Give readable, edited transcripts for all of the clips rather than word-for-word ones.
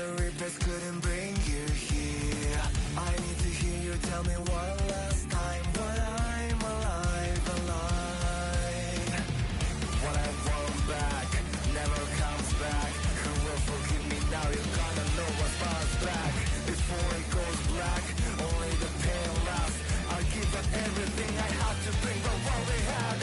the reapers couldn't bring you here. I need to hear you tell me one last time when I'm alive, alive. What I want back never comes back. Who will forgive me now? You're gonna know what's bounce back. Before it goes black, only the pain lasts. I'll give up everything I have to bring the world they had.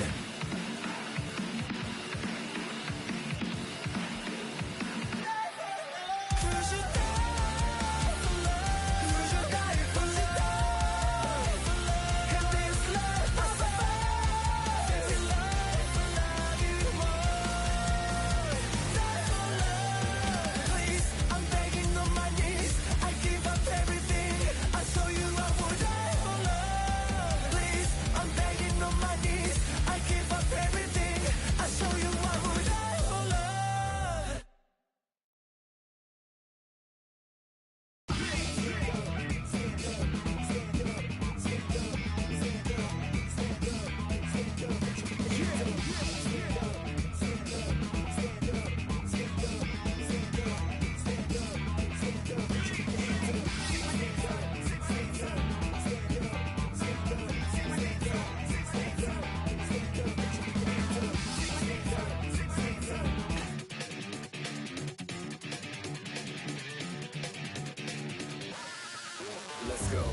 Let's go.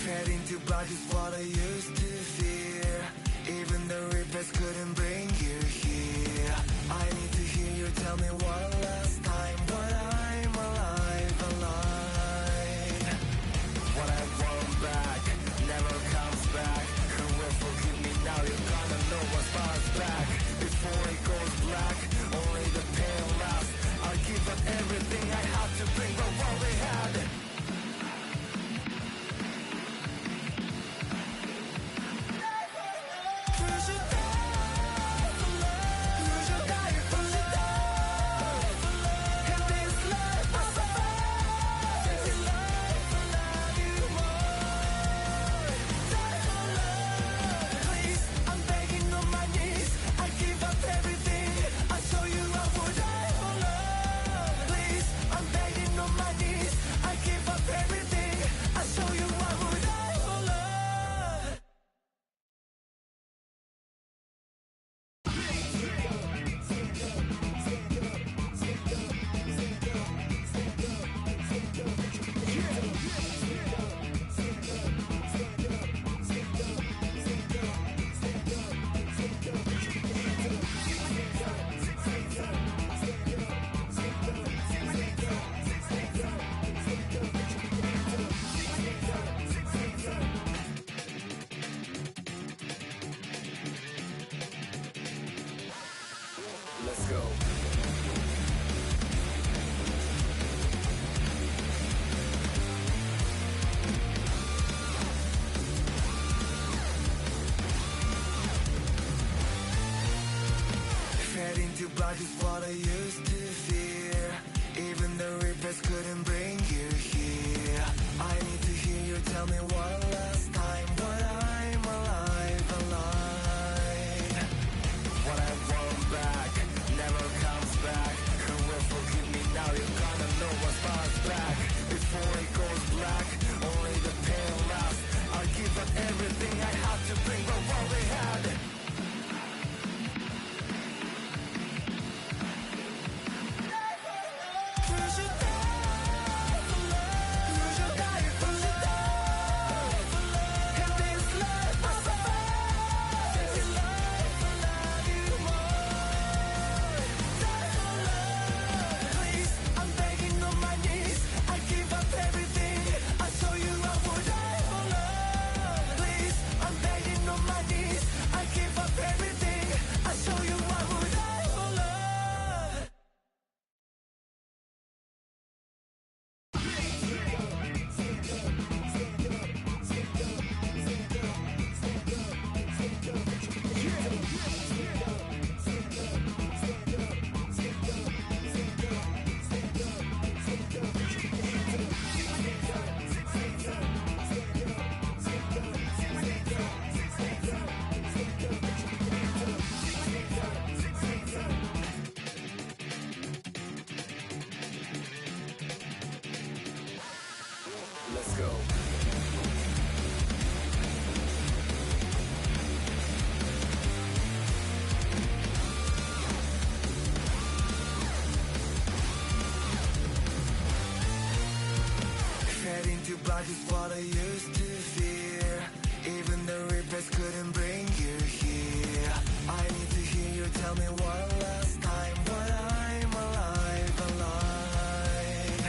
Fed into blood is what I used to fear. Even the reapers couldn't bring you here. I need to hear you tell me one last time when I'm alive, alive. What I want back never comes back. Who will forgive me now? You're gonna know what's bounce back. Before it goes black, only the pain lasts. I'll give up everything I have to bring the world they had. Let's go. Fed into blood is what I used to fear. Even the reapers couldn't bring you here. I need to hear you tell me one last time when I'm alive, alive. What I want back never comes back. Who will forgive me now? You're gonna know what's bounce back. Before it goes black, only the pain lasts. I'll give up everything I have to bring the world they had. just what I used to fear. Even the reapers couldn't bring you here. I need to hear you tell me one last time what I'm alive, alive.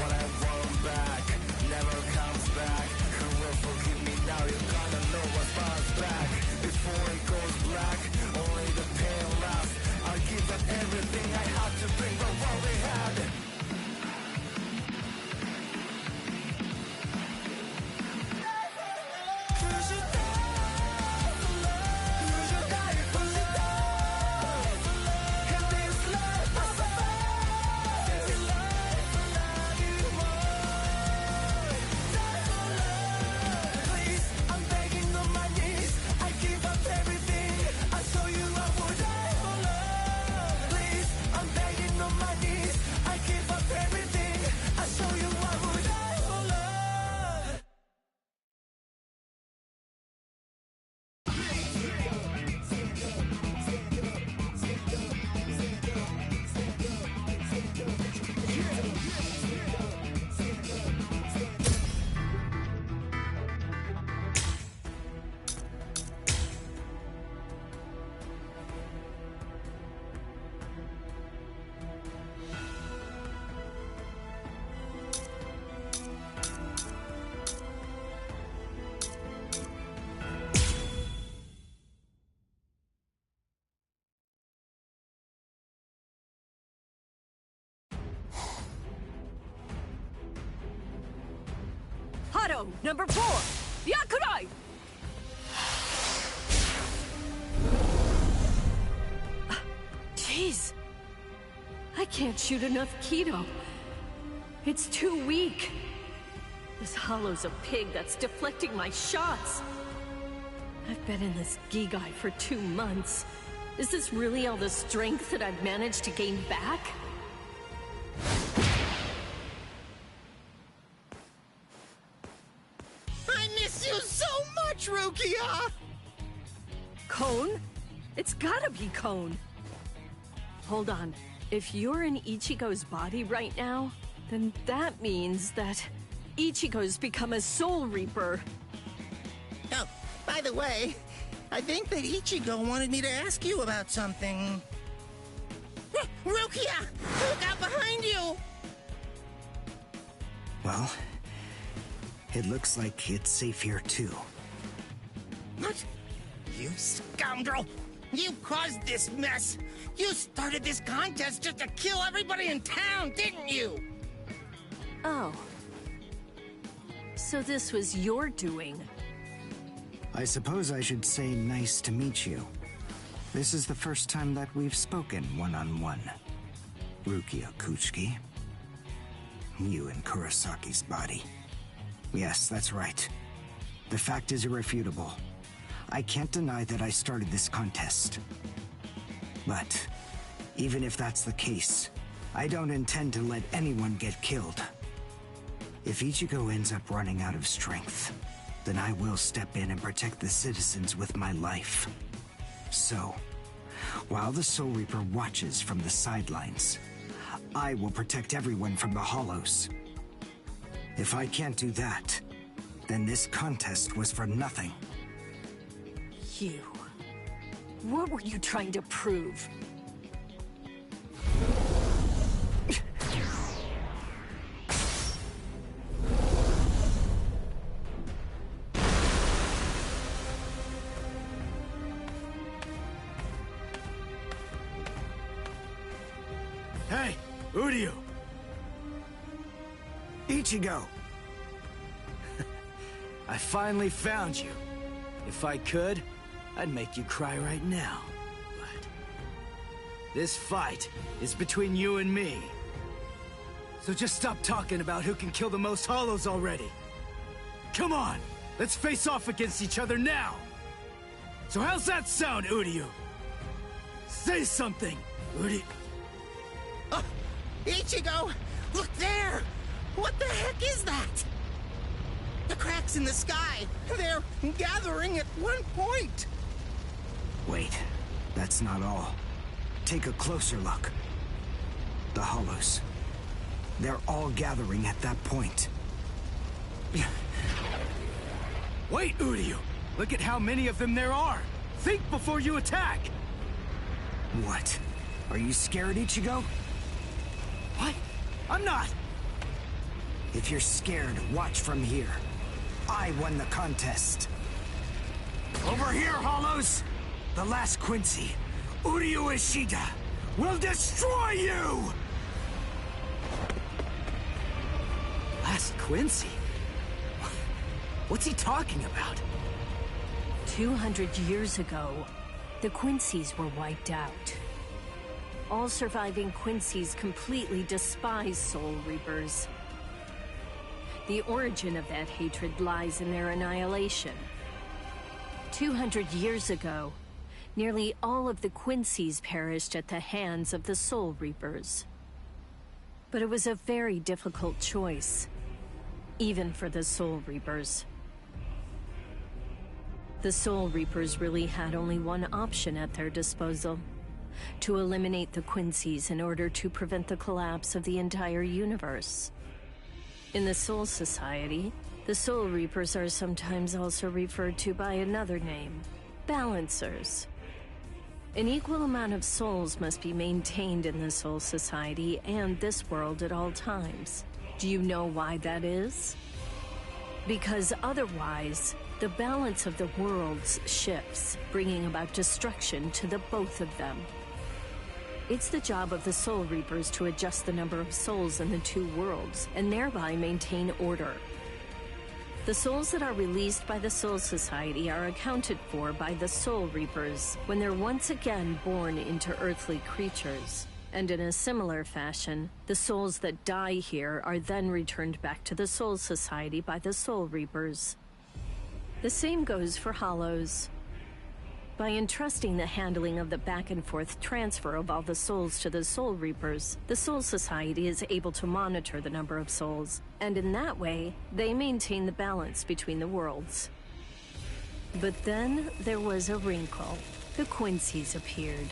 What I want back never comes back. Who will forgive me now? You're gonna know what's bounce back. Before it goes black, only the pain lasts. I'll give up everything I had to bring back what we had. Hado, number 4! Yakurai! Jeez. I can't shoot enough Kido. It's too weak. This hollow's a pig that's deflecting my shots. I've been in this Gigai for 2 months. Is this really all the strength that I've managed to gain back? Rukia! Kon? It's gotta be Kon. Hold on. If you're in Ichigo's body right now, then that means that Ichigo's become a Soul Reaper. Oh, by the way, I think that Ichigo wanted me to ask you about something. Rukia! Look out behind you! Well, it looks like it's safe here too. What? You scoundrel! You caused this mess! You started this contest just to kill everybody in town, didn't you? Oh. So this was your doing? I suppose I should say nice to meet you. This is the first time that we've spoken one-on-one. Rukia Kuchiki. You in Kurisaki's body. Yes, that's right. The fact is irrefutable. I can't deny that I started this contest. But, even if that's the case, I don't intend to let anyone get killed. If Ichigo ends up running out of strength, then I will step in and protect the citizens with my life. So, while the Soul Reaper watches from the sidelines, I will protect everyone from the Hollows. If I can't do that, then this contest was for nothing. You. What were you trying to prove? Hey, Uryu! Ichigo! I finally found you. If I could, I'd make you cry right now. But this fight is between you and me. So just stop talking about who can kill the most Hollows already. Come on, let's face off against each other now. So how's that sound, Uryu? Say something, Uryu. Ichigo! Look there! What the heck is that? The cracks in the sky! They're gathering at one point! Wait, that's not all. Take a closer look. The Hollows. They're all gathering at that point. Wait, Uryu! Look at how many of them there are! Think before you attack! What? Are you scared, Ichigo? What? I'm not! If you're scared, watch from here. I won the contest. Over here, Hollows! The last Quincy, Uryu Ishida, will destroy you! Last Quincy? What's he talking about? 200 years ago, the Quincy's were wiped out. All surviving Quincy's completely despise Soul Reapers. The origin of that hatred lies in their annihilation. 200 years ago, nearly all of the Quincy's perished at the hands of the Soul Reapers. But it was a very difficult choice, even for the Soul Reapers. The Soul Reapers really had only one option at their disposal: to eliminate the Quincy's in order to prevent the collapse of the entire universe. In the Soul Society, the Soul Reapers are sometimes also referred to by another name: Balancers. An equal amount of souls must be maintained in the Soul Society and this world at all times. Do you know why that is? Because otherwise, the balance of the worlds shifts, bringing about destruction to the both of them. It's the job of the Soul Reapers to adjust the number of souls in the two worlds, and thereby maintain order. The souls that are released by the Soul Society are accounted for by the Soul Reapers when they're once again born into earthly creatures. And in a similar fashion, the souls that die here are then returned back to the Soul Society by the Soul Reapers. The same goes for Hollows. By entrusting the handling of the back-and-forth transfer of all the souls to the Soul Reapers, the Soul Society is able to monitor the number of souls, and in that way, they maintain the balance between the worlds. But then there was a wrinkle. The Quincy's appeared.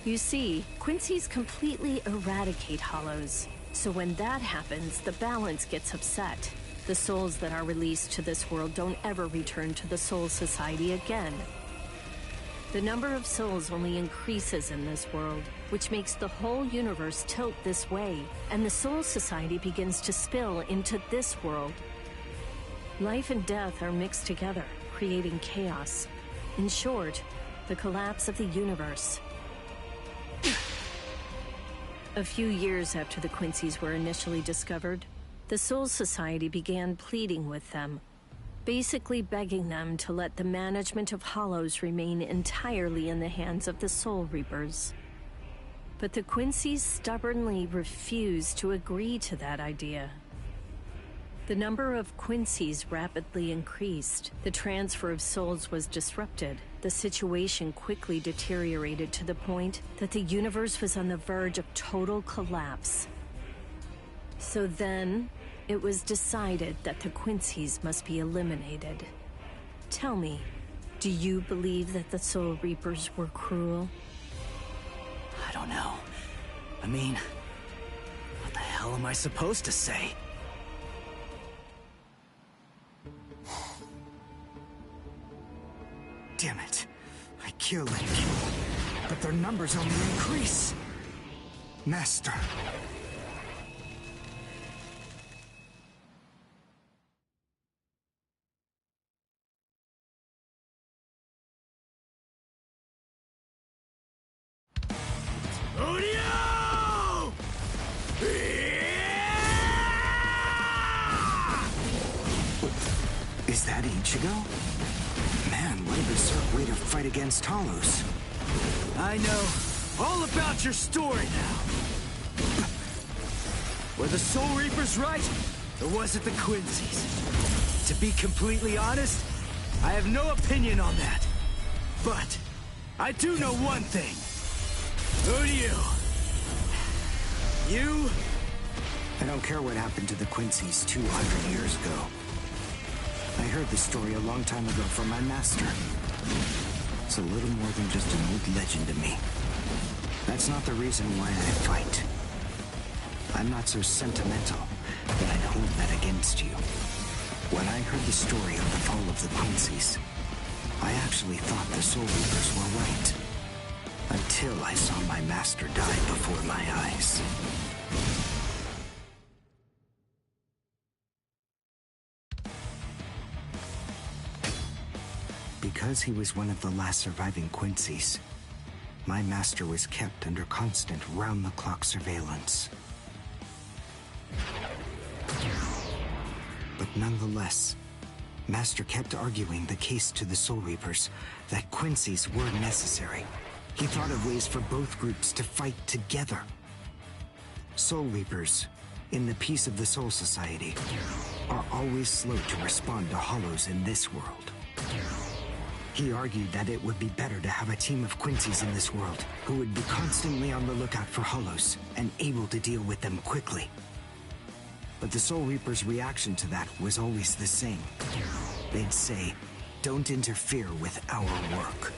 You see, Quincy's completely eradicate Hollows, so when that happens, the balance gets upset. The souls that are released to this world don't ever return to the Soul Society again. The number of souls only increases in this world, which makes the whole universe tilt this way, and the Soul Society begins to spill into this world. Life and death are mixed together, creating chaos. In short, the collapse of the universe. A few years after the Quincy's were initially discovered, the Soul Society began pleading with them, basically begging them to let the management of Hollows remain entirely in the hands of the Soul Reapers. But the Quincy's stubbornly refused to agree to that idea. The number of Quincy's rapidly increased. The transfer of souls was disrupted. The situation quickly deteriorated to the point that the universe was on the verge of total collapse. So then, it was decided that the Quincy's must be eliminated. Tell me, do you believe that the Soul Reapers were cruel? I don't know. I mean, what the hell am I supposed to say? Damn it. I kill Link, but their numbers only increase. Master. Uryu! Is that Ichigo? Man, what a berserk way to fight against Hollows. I know all about your story now. Were the Soul Reapers right, or was it the Quincy's? To be completely honest, I have no opinion on that. But I do know one thing. Uryu, you... I don't care what happened to the Quincy's 200 years ago. I heard the story a long time ago from my master. It's a little more than just an old legend to me. That's not the reason why I fight. I'm not so sentimental but I'd hold that against you. When I heard the story of the fall of the Quincy's, I actually thought the Soul Reapers were right. Until I saw my master die before my eyes. Because he was one of the last surviving Quincy's, my master was kept under constant round-the-clock surveillance. But nonetheless, Master kept arguing the case to the Soul Reapers that Quincy's were necessary. He thought of ways for both groups to fight together. Soul Reapers, in the peace of the Soul Society, are always slow to respond to Hollows in this world. He argued that it would be better to have a team of Quincy's in this world who would be constantly on the lookout for Hollows and able to deal with them quickly. But the Soul Reaper's reaction to that was always the same. They'd say, "Don't interfere with our work."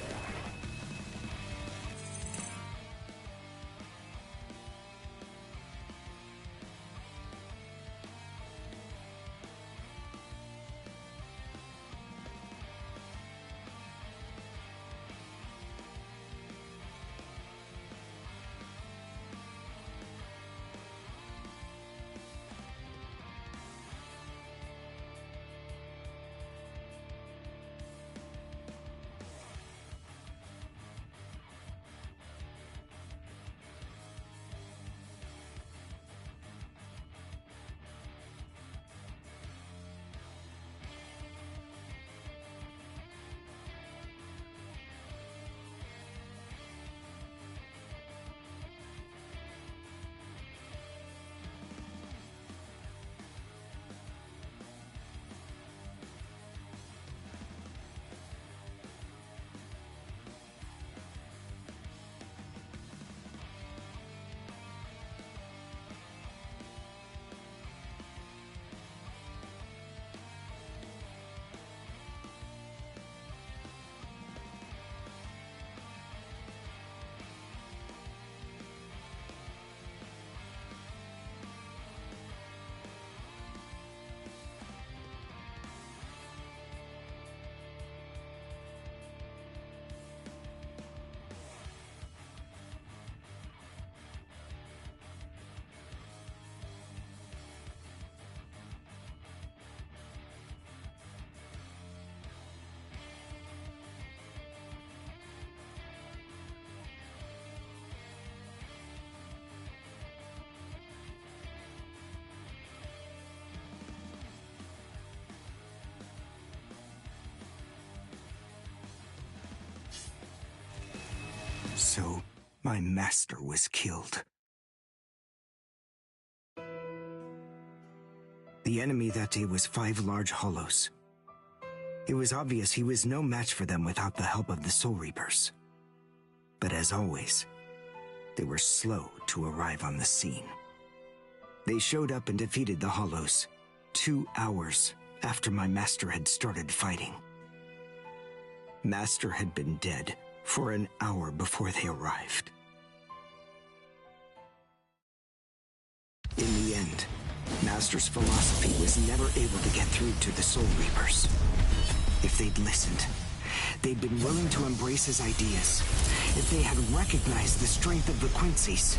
So, my master was killed. The enemy that day was 5 large Hollows. It was obvious he was no match for them without the help of the Soul Reapers. But as always, they were slow to arrive on the scene. They showed up and defeated the Hollows 2 hours after my master had started fighting. Master had been dead for an hour before they arrived. In the end, Master's philosophy was never able to get through to the Soul Reapers. If they'd listened, they'd been willing to embrace his ideas. If they had recognized the strength of the Quincy's,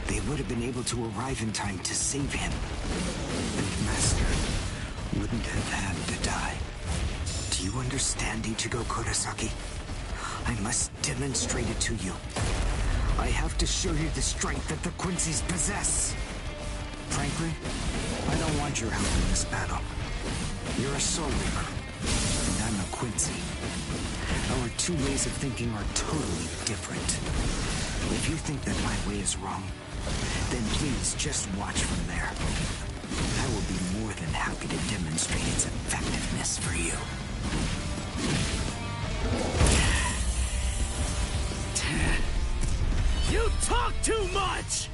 they would have been able to arrive in time to save him. And Master wouldn't have had to die. Do you understand, Ichigo Kurosaki? I must demonstrate it to you. I have to show you the strength that the Quincy's possess. Frankly, I don't want your help in this battle. You're a Soul Reaper, and I'm a Quincy. Our 2 ways of thinking are totally different. If you think that my way is wrong, then please just watch from there. I will be more than happy to demonstrate its effectiveness for you. You talk too much!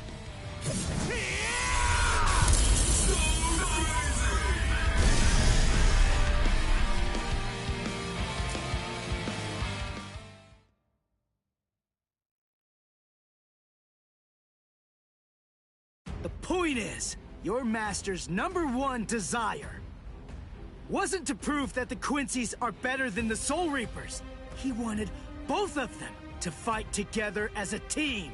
The point is, your master's #1 desire wasn't to prove that the Quincy's are better than the Soul Reapers. He wanted both of them to fight together as a team.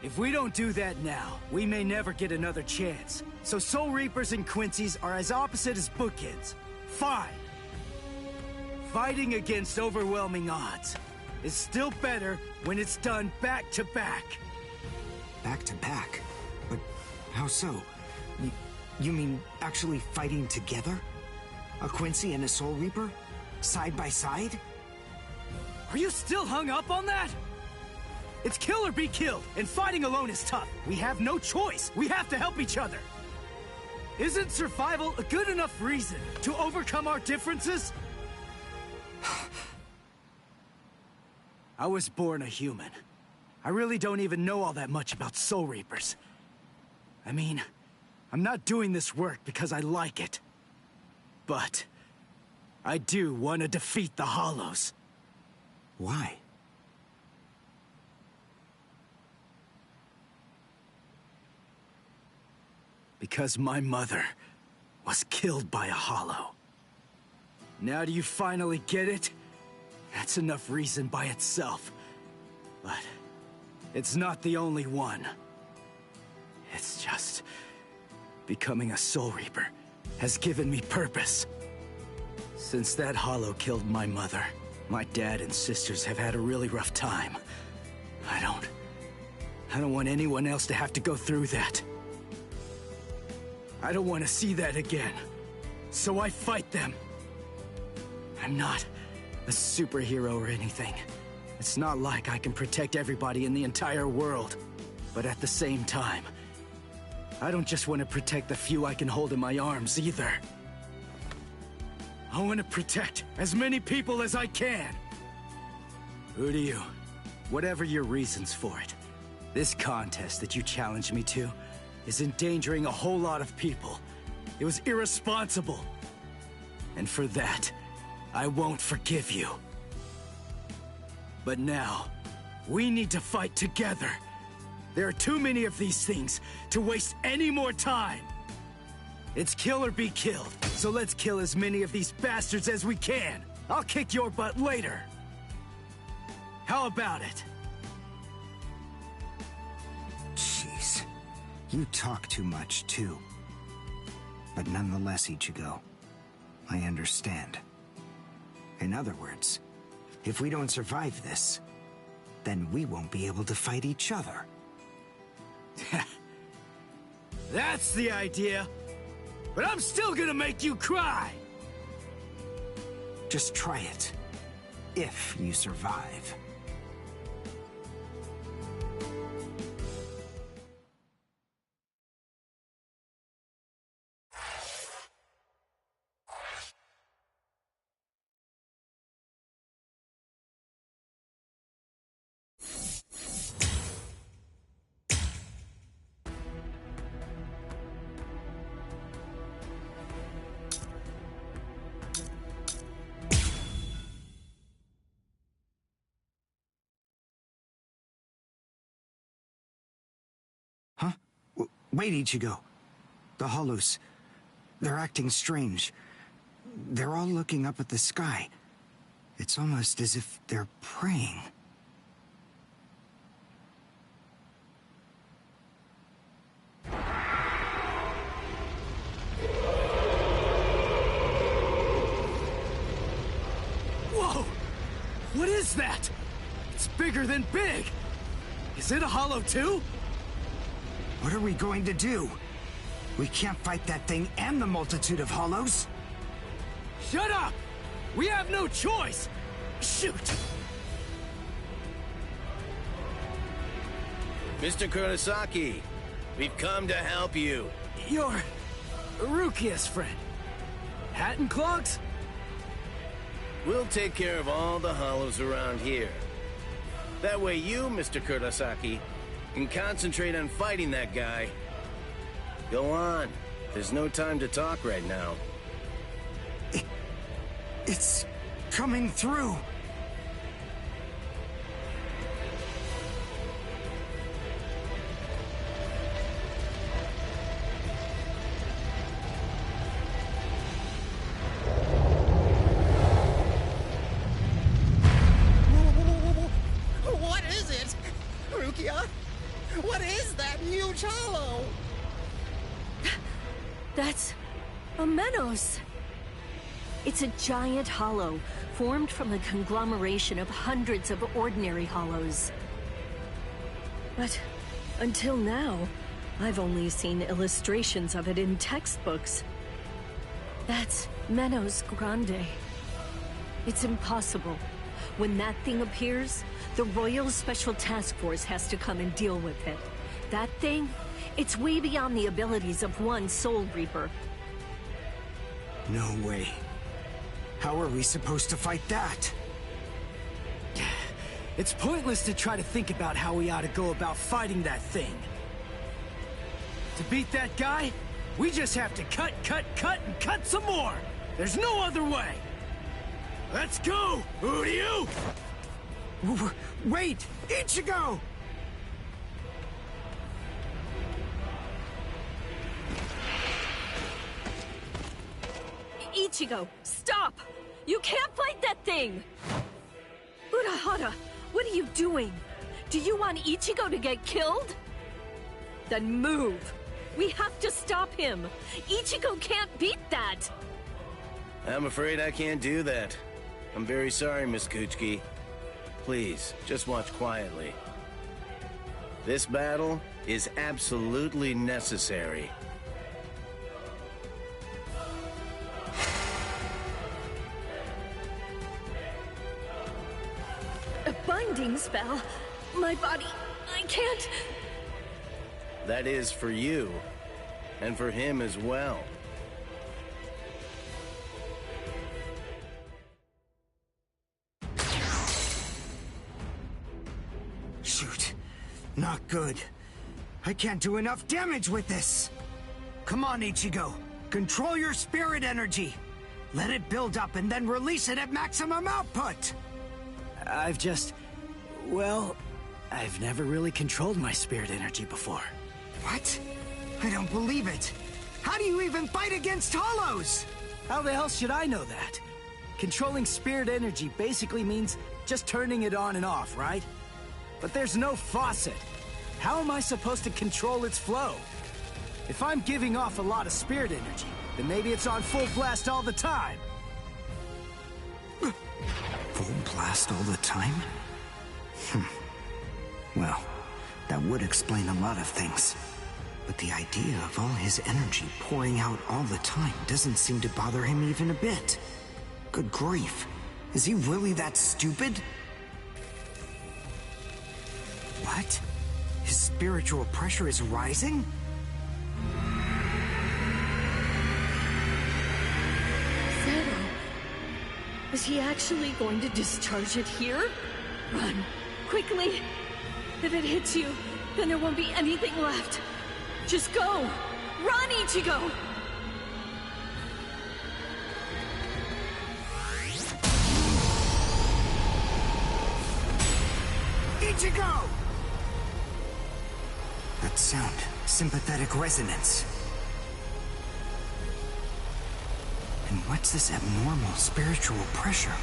If we don't do that now, we may never get another chance. So Soul Reapers and Quincy's are as opposite as bookends. Fine. Fighting against overwhelming odds is still better when it's done back to back. Back to back? But how so? You mean actually fighting together? A Quincy and a Soul Reaper? Side by side? Are you still hung up on that? It's kill or be killed, and fighting alone is tough. We have no choice. We have to help each other. Isn't survival a good enough reason to overcome our differences? I was born a human. I really don't even know all that much about Soul Reapers. I mean, I'm not doing this work because I like it. But I do want to defeat the Hollows. Why? Because my mother was killed by a Hollow. Now do you finally get it? That's enough reason by itself. But it's not the only one. It's just becoming a Soul Reaper has given me purpose. Since that Hollow killed my mother, my dad and sisters have had a really rough time. I don't want anyone else to have to go through that. I don't want to see that again. So I fight them. I'm not a superhero or anything. It's not like I can protect everybody in the entire world. But at the same time, I don't just want to protect the few I can hold in my arms either. I want to protect as many people as I can. Who do you? Whatever your reasons for it, this contest that you challenged me to is endangering a whole lot of people. It was irresponsible. And for that, I won't forgive you. But now, we need to fight together. There are too many of these things to waste any more time. It's kill or be killed, so let's kill as many of these bastards as we can. I'll kick your butt later. How about it? Jeez. You talk too much, too. But nonetheless, Ichigo, I understand. In other words, if we don't survive this, then we won't be able to fight each other. That's the idea. But I'm still gonna make you cry! Just try it. If you survive. Huh? Wait, Ichigo. The Hollows. They're acting strange. They're all looking up at the sky. It's almost as if they're praying. Whoa! What is that? It's bigger than big! Is it a Hollow too? What are we going to do? We can't fight that thing and the multitude of Hollows. Shut up! We have no choice! Shoot! Mr. Kurosaki, we've come to help you. You're Rukia's friend. Hat and clogs? We'll take care of all the Hollows around here. That way you, Mr. Kurosaki, can concentrate on fighting that guy. Go on. There's no time to talk right now. It's coming through. idea. What is that huge hollow? That's a Menos. It's a giant hollow formed from the conglomeration of hundreds of ordinary hollows. But until now, I've only seen illustrations of it in textbooks. That's Menos Grande. It's impossible. When that thing appears, the Royal Special Task Force has to come and deal with it. That thing, it's way beyond the abilities of one Soul Reaper. No way. How are we supposed to fight that? It's pointless to try to think about how we ought to go about fighting that thing. To beat that guy, we just have to cut, and cut some more! There's no other way! Let's go, Uryu! Wait! Ichigo! Ichigo, stop! You can't fight that thing! Urahara, what are you doing? Do you want Ichigo to get killed? Then move! We have to stop him! Ichigo can't beat that! I'm afraid I can't do that. I'm very sorry, Miss Kuchiki. Please, just watch quietly. This battle is absolutely necessary. A binding spell? My body... I can't... That is for you, and for him as well. Shoot. Not good. I can't do enough damage with this. Come on, Ichigo. Control your spirit energy. Let it build up and then release it at maximum output. Well, I've never really controlled my spirit energy before. What? I don't believe it. How do you even fight against hollows? How the hell should I know that? Controlling spirit energy basically means just turning it on and off, right? But there's no faucet. How am I supposed to control its flow? If I'm giving off a lot of spirit energy, then maybe it's on full blast all the time. Full blast all the time? Well, that would explain a lot of things. But the idea of all his energy pouring out all the time doesn't seem to bother him even a bit. Good grief. Is he really that stupid? What? His spiritual pressure is rising? Zero. Is he actually going to discharge it here? Run. Quickly. If it hits you, then there won't be anything left. Just go! Run, Ichigo! Ichigo! That sound, sympathetic resonance. And what's this abnormal spiritual pressure?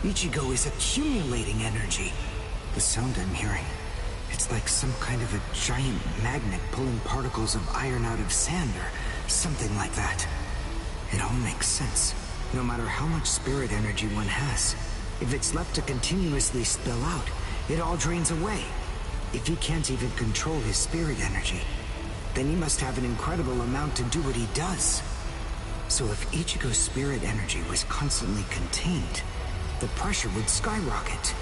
Ichigo is accumulating energy. The sound I'm hearing, it's like some kind of a giant magnet pulling particles of iron out of sand or something like that. It all makes sense. No matter how much spirit energy one has, if it's left to continuously spill out, it all drains away. If he can't even control his spirit energy, then he must have an incredible amount to do what he does. So if Ichigo's spirit energy was constantly contained, the pressure would skyrocket.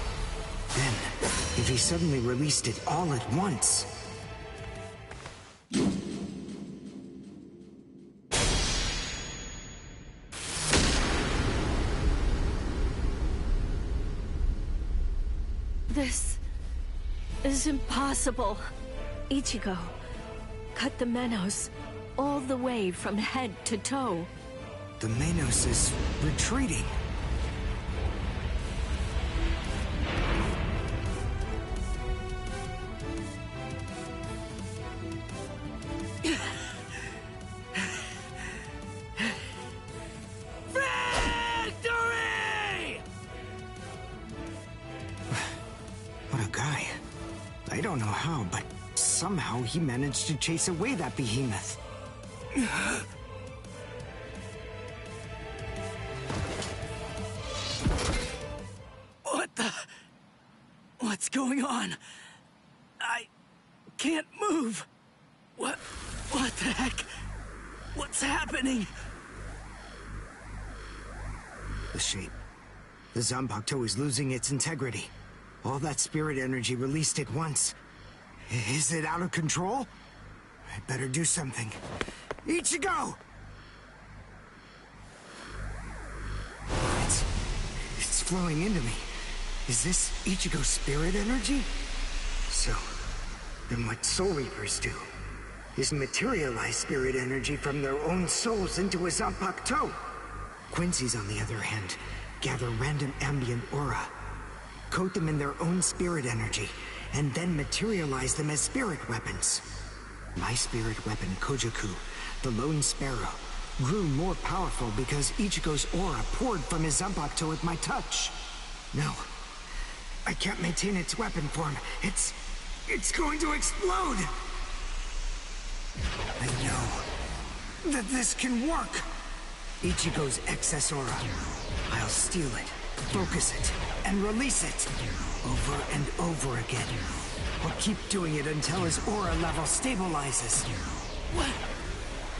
Then, if he suddenly released it all at once... This is impossible. Ichigo, cut the Menos all the way from head to toe. The Menos is retreating. I don't know how, but somehow he managed to chase away that behemoth. What the... What's going on? I can't move. What the heck? What's happening? The shape. The Zanpakuto is losing its integrity. All that spirit energy released at once. Is it out of control? I better do something. Ichigo! It's flowing into me. Is this Ichigo's spirit energy? So, then what Soul Reapers do is materialize spirit energy from their own souls into a Zanpakuto. Quincy's, on the other hand, gather random ambient aura, coat them in their own spirit energy, and then materialize them as spirit weapons. My spirit weapon, Kojaku, the Lone Sparrow, grew more powerful because Ichigo's aura poured from his Zanpakuto at my touch. No, I can't maintain its weapon form. It's going to explode! I know that this can work! Ichigo's excess aura. I'll steal it, focus it, and release it. Over and over again. I'll keep doing it until his aura level stabilizes.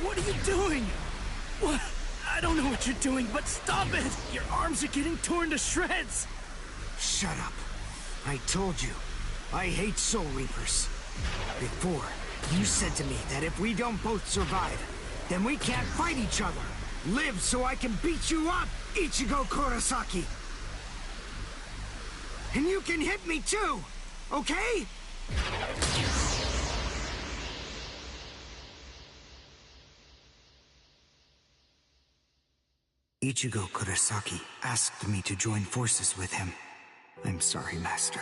What are you doing? What? I don't know what you're doing, but stop it! Your arms are getting torn to shreds! Shut up. I told you, I hate Soul Reapers. Before, you said to me that if we don't both survive, then we can't fight each other. Live so I can beat you up, Ichigo Kurosaki! And you can hit me too, okay? Ichigo Kurosaki asked me to join forces with him. I'm sorry, Master.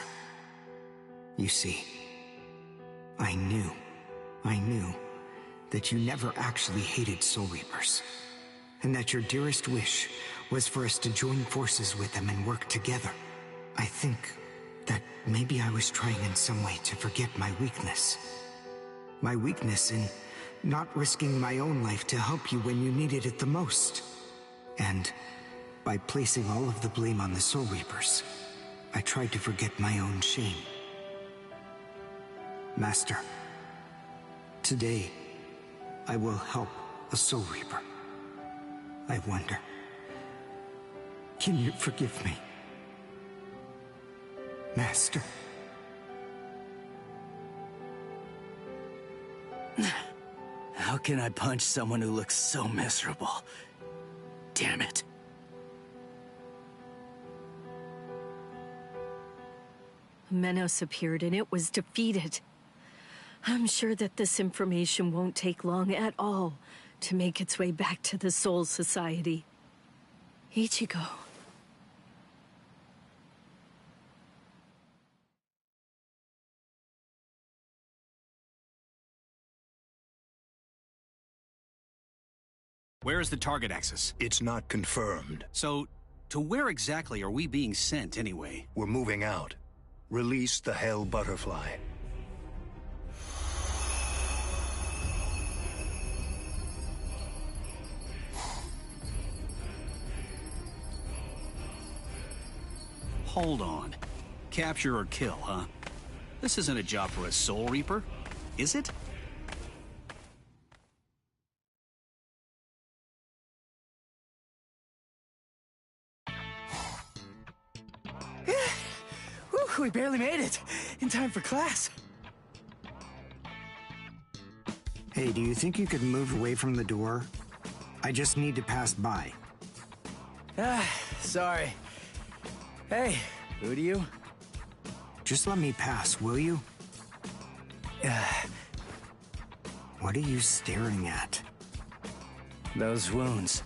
You see, I knew that you never actually hated Soul Reapers, and that your dearest wish was for us to join forces with them and work together. I think that maybe I was trying in some way to forget my weakness. My weakness in not risking my own life to help you when you needed it the most. And by placing all of the blame on the Soul Reapers, I tried to forget my own shame. Master, today I will help a Soul Reaper. I wonder, can you forgive me? Master. How can I punch someone who looks so miserable? Damn it. Menos appeared and it was defeated. I'm sure that this information won't take long at all to make its way back to the Soul Society. Ichigo. Where is the target axis? It's not confirmed. So, to where exactly are we being sent anyway? We're moving out. Release the Hell Butterfly. Hold on. Capture or kill, huh? This isn't a job for a Soul Reaper, is it? Whew, we barely made it. In time for class. Hey, do you think you could move away from the door? I just need to pass by. Sorry. Hey, who do you? Just let me pass, will you? What are you staring at? Those wounds.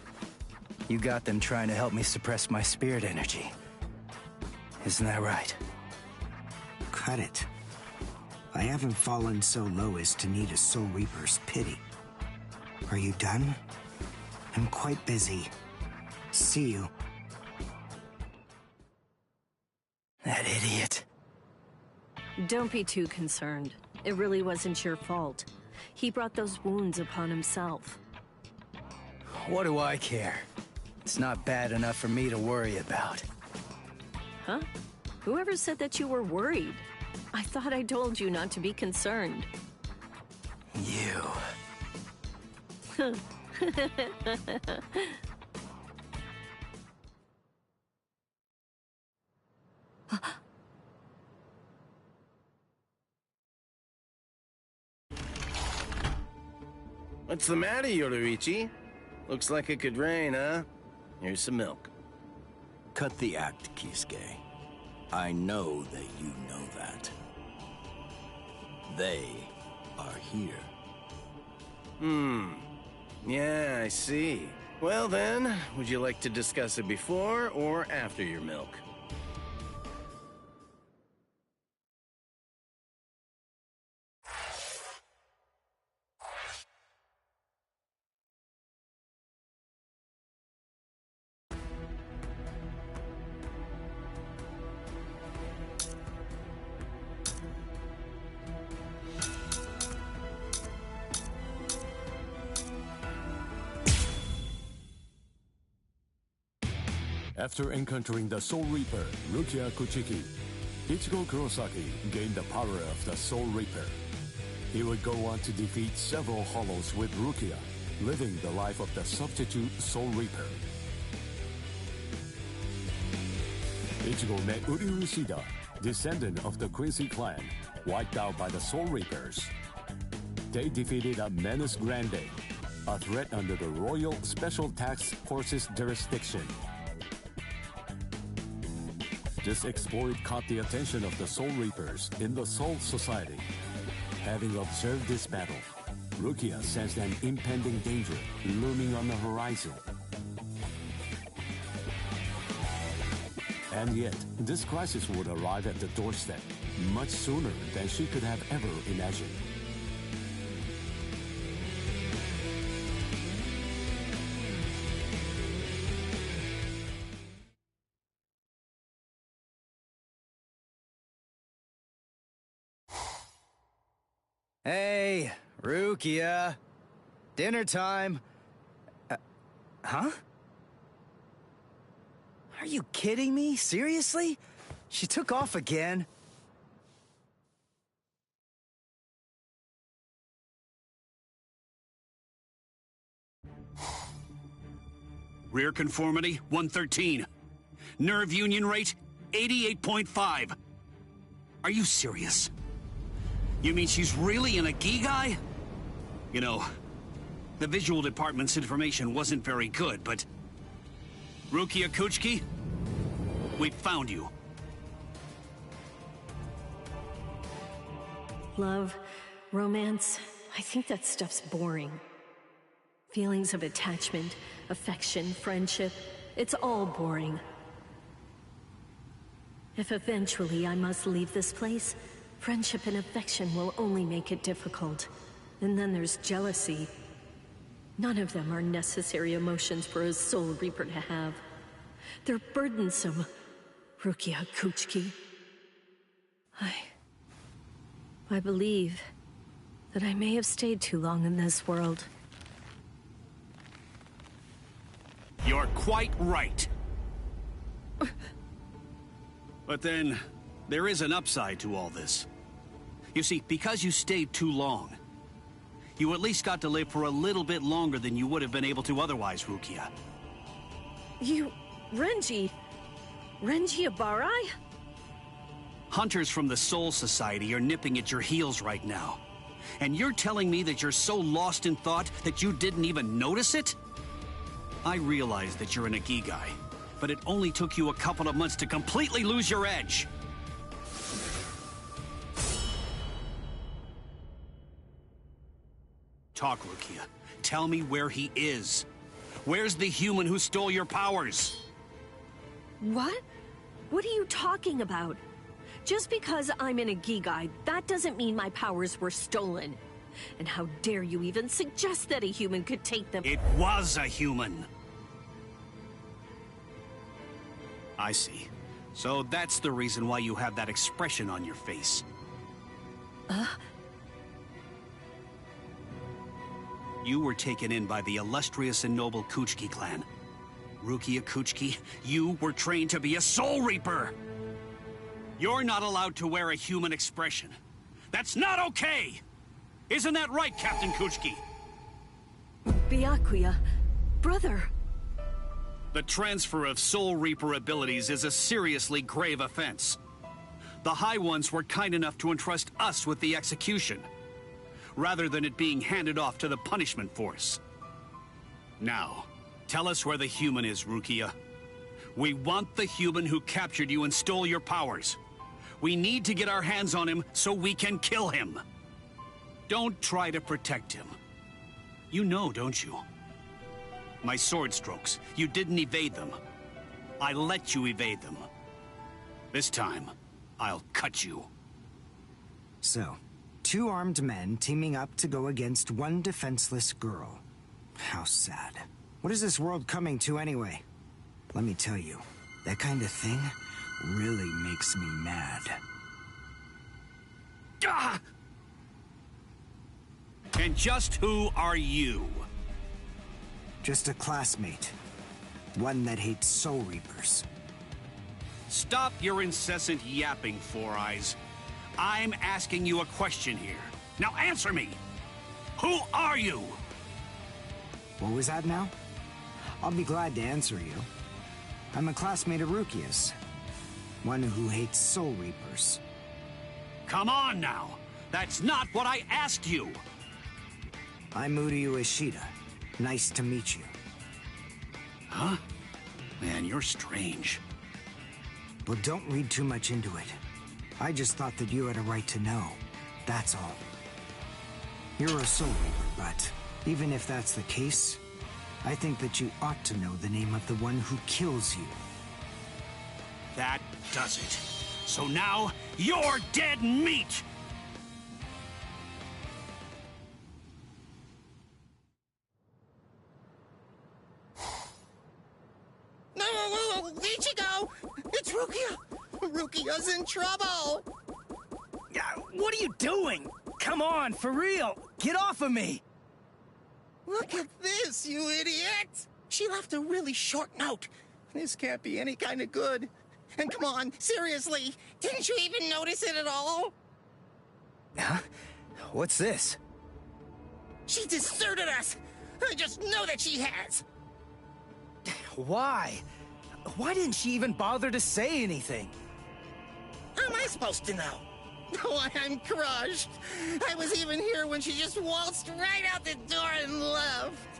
You got them trying to help me suppress my spirit energy. Isn't that right? Cut it. I haven't fallen so low as to need a Soul Reaper's pity. Are you done? I'm quite busy. See you. That idiot. Don't be too concerned. It really wasn't your fault. He brought those wounds upon himself. What do I care? It's not bad enough for me to worry about. Huh? Whoever said that you were worried? I thought I told you not to be concerned. You. What's the matter, Yoruichi? Looks like it could rain, huh? Here's some milk. Cut the act, Kisuke. I know that you know that. They are here. Yeah, I see. Well then, would you like to discuss it before or after your milk? After encountering the Soul Reaper, Rukia Kuchiki, Ichigo Kurosaki gained the power of the Soul Reaper. He would go on to defeat several Hollows with Rukia, living the life of the substitute Soul Reaper. Ichigo met Uryu Ishida, descendant of the Quincy clan, wiped out by the Soul Reapers. They defeated a Menace Grande, a threat under the Royal Special Task Force's jurisdiction. This exploit caught the attention of the Soul Reapers in the Soul Society. Having observed this battle, Rukia sensed an impending danger looming on the horizon. And yet, this crisis would arrive at the doorstep much sooner than she could have ever imagined. Hey, Rukia. Dinner time. Huh? Are you kidding me? Seriously? She took off again? Rear conformity, 113. Nerve union rate, 88.5. Are you serious? You mean she's really in a Gigai? You know, the visual department's information wasn't very good, but... Rukia Kuchiki, we found you. Love, romance, I think that stuff's boring. Feelings of attachment, affection, friendship, it's all boring. If eventually I must leave this place, friendship and affection will only make it difficult. And then there's jealousy. None of them are necessary emotions for a Soul Reaper to have. They're burdensome, Rukia Kuchiki. I believe that I may have stayed too long in this world. You're quite right. But then, there is an upside to all this. You see, because you stayed too long, you at least got to live for a little bit longer than you would have been able to otherwise, Rukia. You... Renji Abarai? Hunters from the Soul Society are nipping at your heels right now. And you're telling me that you're so lost in thought that you didn't even notice it? I realize that you're an Ikigai, but it only took you a couple of months to completely lose your edge. Talk, Rukia. Tell me where he is. Where's the human who stole your powers? What? What are you talking about? Just because I'm in a Gigai, that doesn't mean my powers were stolen. And how dare you even suggest that a human could take them? It was a human. I see. So that's the reason why you have that expression on your face. You were taken in by the illustrious and noble Kuchiki clan. Rukia Kuchiki, you were trained to be a Soul Reaper! You're not allowed to wear a human expression. That's not okay! Isn't that right, Captain Kuchiki? Byakuya, brother. The transfer of Soul Reaper abilities is a seriously grave offense. The High Ones were kind enough to entrust us with the execution, rather than it being handed off to the punishment force. Now, tell us where the human is, Rukia. We want the human who captured you and stole your powers. We need to get our hands on him so we can kill him. Don't try to protect him. You know, don't you? My sword strokes, you didn't evade them. I let you evade them. This time, I'll cut you. So, 2 armed men teaming up to go against 1 defenseless girl. How sad. What is this world coming to anyway? Let me tell you, that kind of thing really makes me mad. Ah! And just who are you? Just a classmate. One that hates Soul Reapers. Stop your incessant yapping, Four Eyes. I'm asking you a question here. Now answer me! Who are you? What was that now? I'll be glad to answer you. I'm a classmate of Rukia's. One who hates Soul Reapers. Come on now! That's not what I asked you! I'm Uryu Ishida. Nice to meet you. Huh? Man, you're strange. Well, don't read too much into it. I just thought that you had a right to know. That's all. You're a Soul Reaper, but even if that's the case, I think that you ought to know the name of the one who kills you. That does it. So now, you're dead meat! No, Ichigo! It's Rukia! Rukia's in trouble! What are you doing? Come on, for real! Get off of me! Look at this, you idiot! She left a really short note. This can't be any kind of good. And come on, seriously, didn't you even notice it at all? Huh? What's this? She deserted us! I just know that she has! Why? Why didn't she even bother to say anything? How am I supposed to know? Oh, I'm crushed. I was even here when she just waltzed right out the door and left.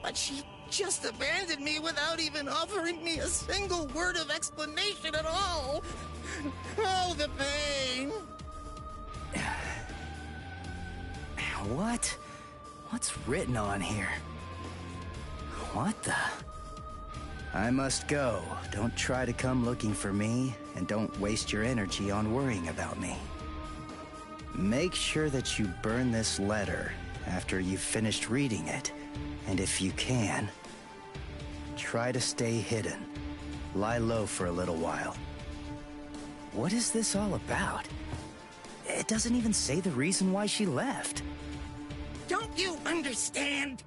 But she just abandoned me without even offering me a single word of explanation at all. Oh, the pain. What? What's written on here? What the? I must go. Don't try to come looking for me, and don't waste your energy on worrying about me. Make sure that you burn this letter after you've finished reading it, and if you can, try to stay hidden. Lie low for a little while. What is this all about? It doesn't even say the reason why she left. Don't you understand?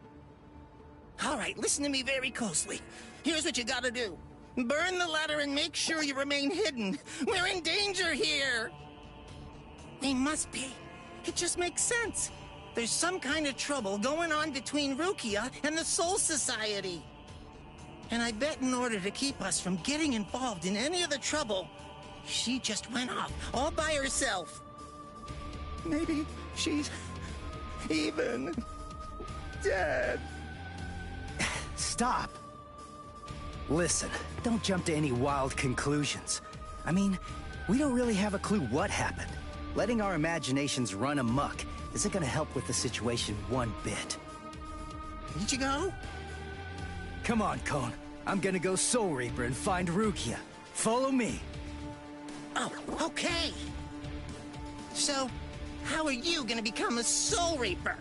All right, listen to me very closely. Here's what you gotta do. Burn the letter and make sure you remain hidden. We're in danger here. We must be. It just makes sense. There's some kind of trouble going on between Rukia and the Soul Society. And I bet in order to keep us from getting involved in any of the trouble, she just went off all by herself. Maybe she's even dead. Stop. Listen, don't jump to any wild conclusions. I mean, we don't really have a clue what happened. Letting our imaginations run amok isn't gonna help with the situation one bit. Ichigo? Come on, Kon. I'm gonna go Soul Reaper and find Rukia. Follow me. Oh, okay. So, how are you gonna become a Soul Reaper?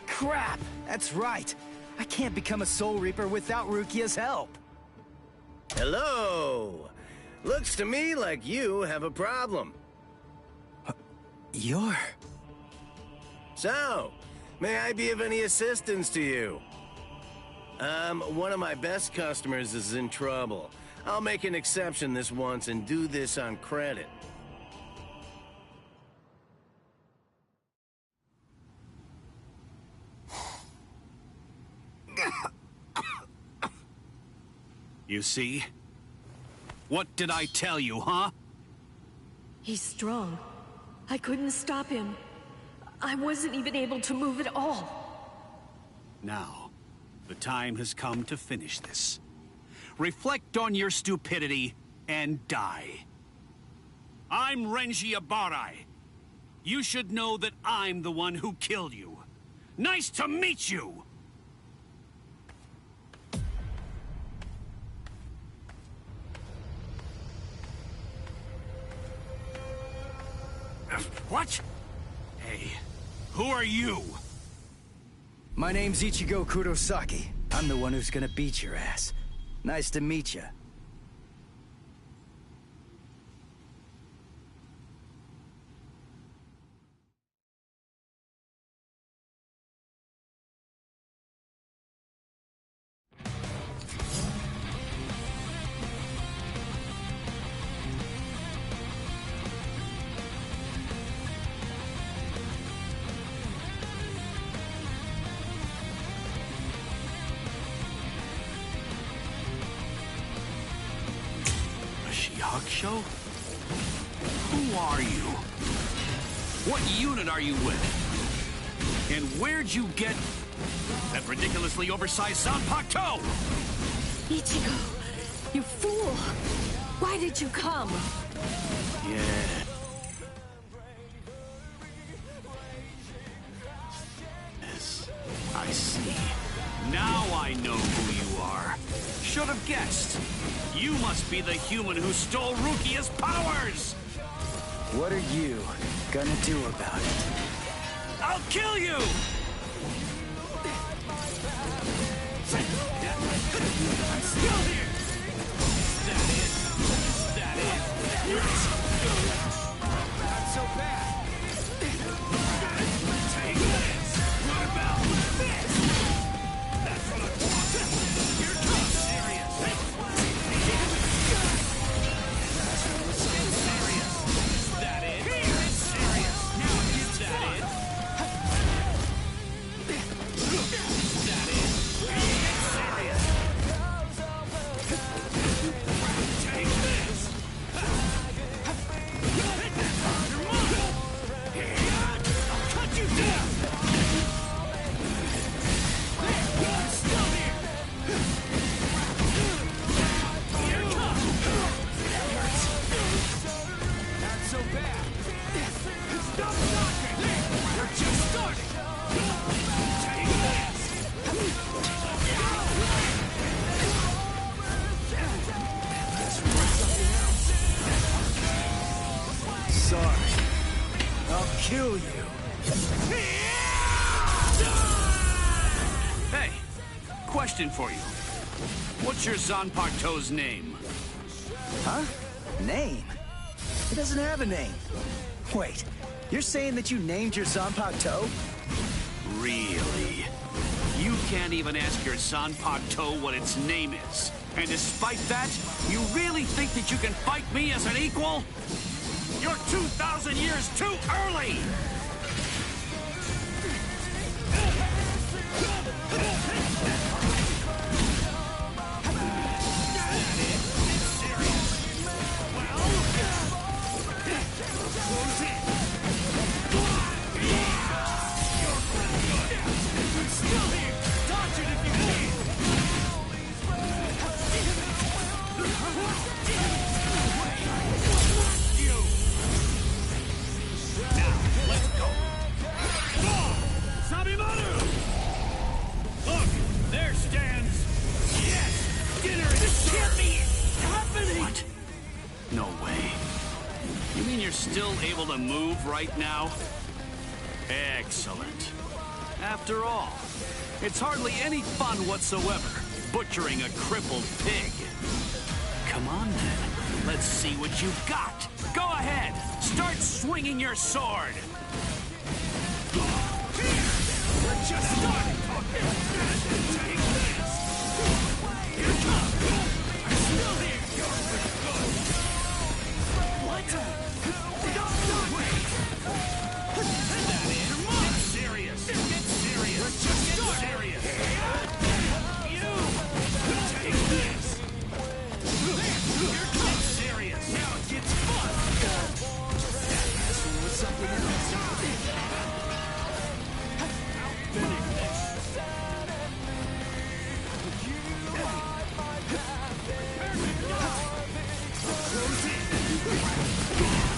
Crap! That's right. I can't become a Soul Reaper without Rukia's help. Hello! Looks to me like you have a problem. You're... So, may I be of any assistance to you? One of my best customers is in trouble. I'll make an exception this once and do this on credit. You see? What did I tell you, huh? He's strong. I couldn't stop him. I wasn't even able to move at all. Now, the time has come to finish this. Reflect on your stupidity and die. I'm Renji Abarai. You should know that I'm the one who killed you. Nice to meet you! What? Hey, who are you? My name's Ichigo Kurosaki. I'm the one who's gonna beat your ass. Nice to meet you. Hakusho? Who are you? What unit are you with? And where'd you get that ridiculously oversized Zanpakuto? Ichigo, you fool! Why did you come? Yeah. Yes, I see. Now I know who you are. Should have guessed. You must be the human who stole Rukia's powers! What are you gonna do about it? I'll kill you! I'm still here! Is that it? Is that it? Not so bad! Take this! What about this? That's what I want! Here comes serious! Serious! Is that it? It's serious! Now is that it? Is that it? It's serious! Take this! You're mine! I'll cut you down! I'm still here! Here it comes! That hurts! Not so bad! Stop knocking! We're just starting! Take this! Sorry. I'll kill you. Hey, question for you. What's your Zanpakuto's name? Huh? Name? It doesn't have a name. Wait, you're saying that you named your Zanpakuto? Really? You can't even ask your Zanpakuto what its name is. And despite that, you really think that you can fight me as an equal? You're 2,000 years too early! No way. You mean you're still able to move right now? Excellent. After all, it's hardly any fun whatsoever, butchering a crippled pig. Come on then, let's see what you've got. Go ahead, start swinging your sword! We're just starting! Take this! Here comes! I'm still here! What? Don't wait! Send that in! Come on! Get serious! Get serious! We're just getting serious! You! Take this! Here comes serious! Now it gets fun! That last one was something else! Close in!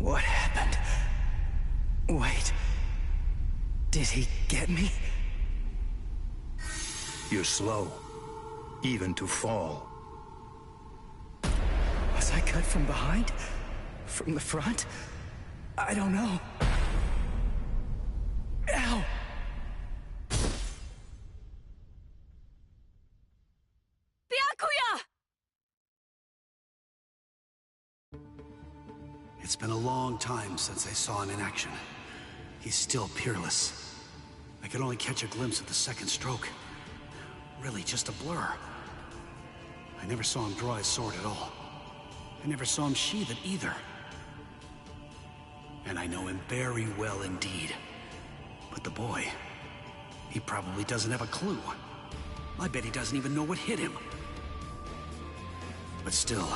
What happened? Wait. Did he get me? You're slow, even to fall. Was I cut from behind? From the front? I don't know. Ow! Byakuya! It's been a long time since I saw him in action. He's still peerless. I could only catch a glimpse of the second stroke. Really just a blur. I never saw him draw his sword at all. I never saw him sheathe it either. And I know him very well indeed. But the boy, he probably doesn't have a clue. I bet he doesn't even know what hit him. But still,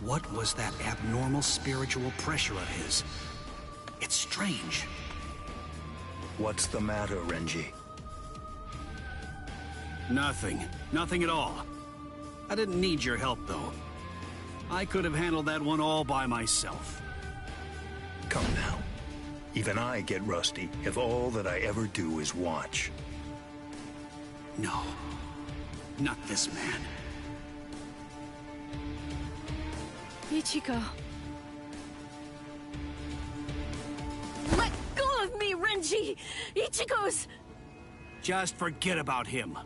what was that abnormal spiritual pressure of his? It's strange. What's the matter, Renji? Nothing. Nothing at all. I didn't need your help, though. I could have handled that one all by myself. Come now. Even I get rusty if all that I ever do is watch. No. Not this man. Ichigo. Let go of me, Renji! Ichigo's... Just forget about him.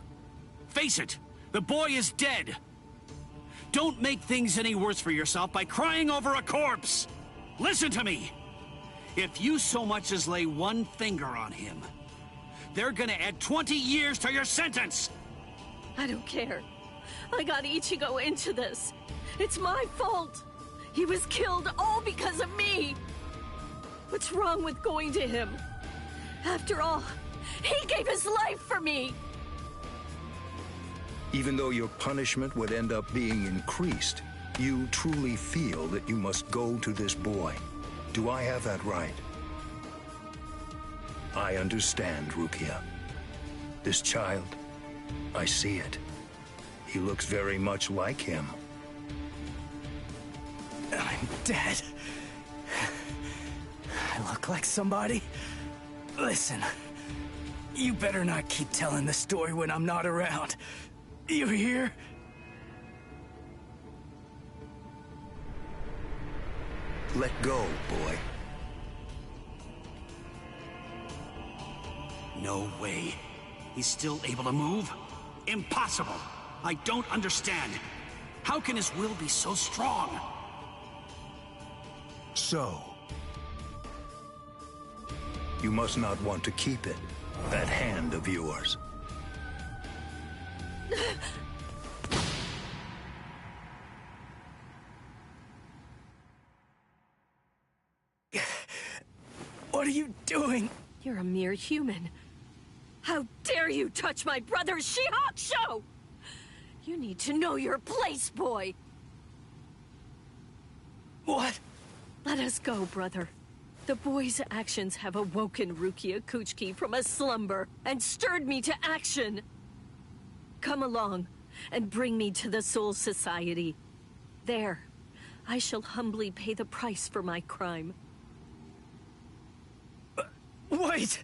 Face it, the boy is dead. Don't make things any worse for yourself by crying over a corpse. Listen to me. If you so much as lay one finger on him, they're gonna add 20 years to your sentence. I don't care. I got Ichigo into this. It's my fault. He was killed all because of me. What's wrong with going to him? After all, he gave his life for me. Even though your punishment would end up being increased, you truly feel that you must go to this boy. Do I have that right? I understand, Rukia. This child, I see it. He looks very much like him. I'm dead. I look like somebody? Listen, you better not keep telling the story when I'm not around. You hear? Let go, boy. No way. He's still able to move? Impossible. I don't understand. How can his will be so strong? So, you must not want to keep it, that hand of yours. What are you doing? You're a mere human. How dare you touch my brother's Shihakusho! You need to know your place, boy! What? Let us go, brother. The boy's actions have awoken Rukia Kuchiki from a slumber and stirred me to action. Come along and bring me to the Soul Society. There, I shall humbly pay the price for my crime. Wait!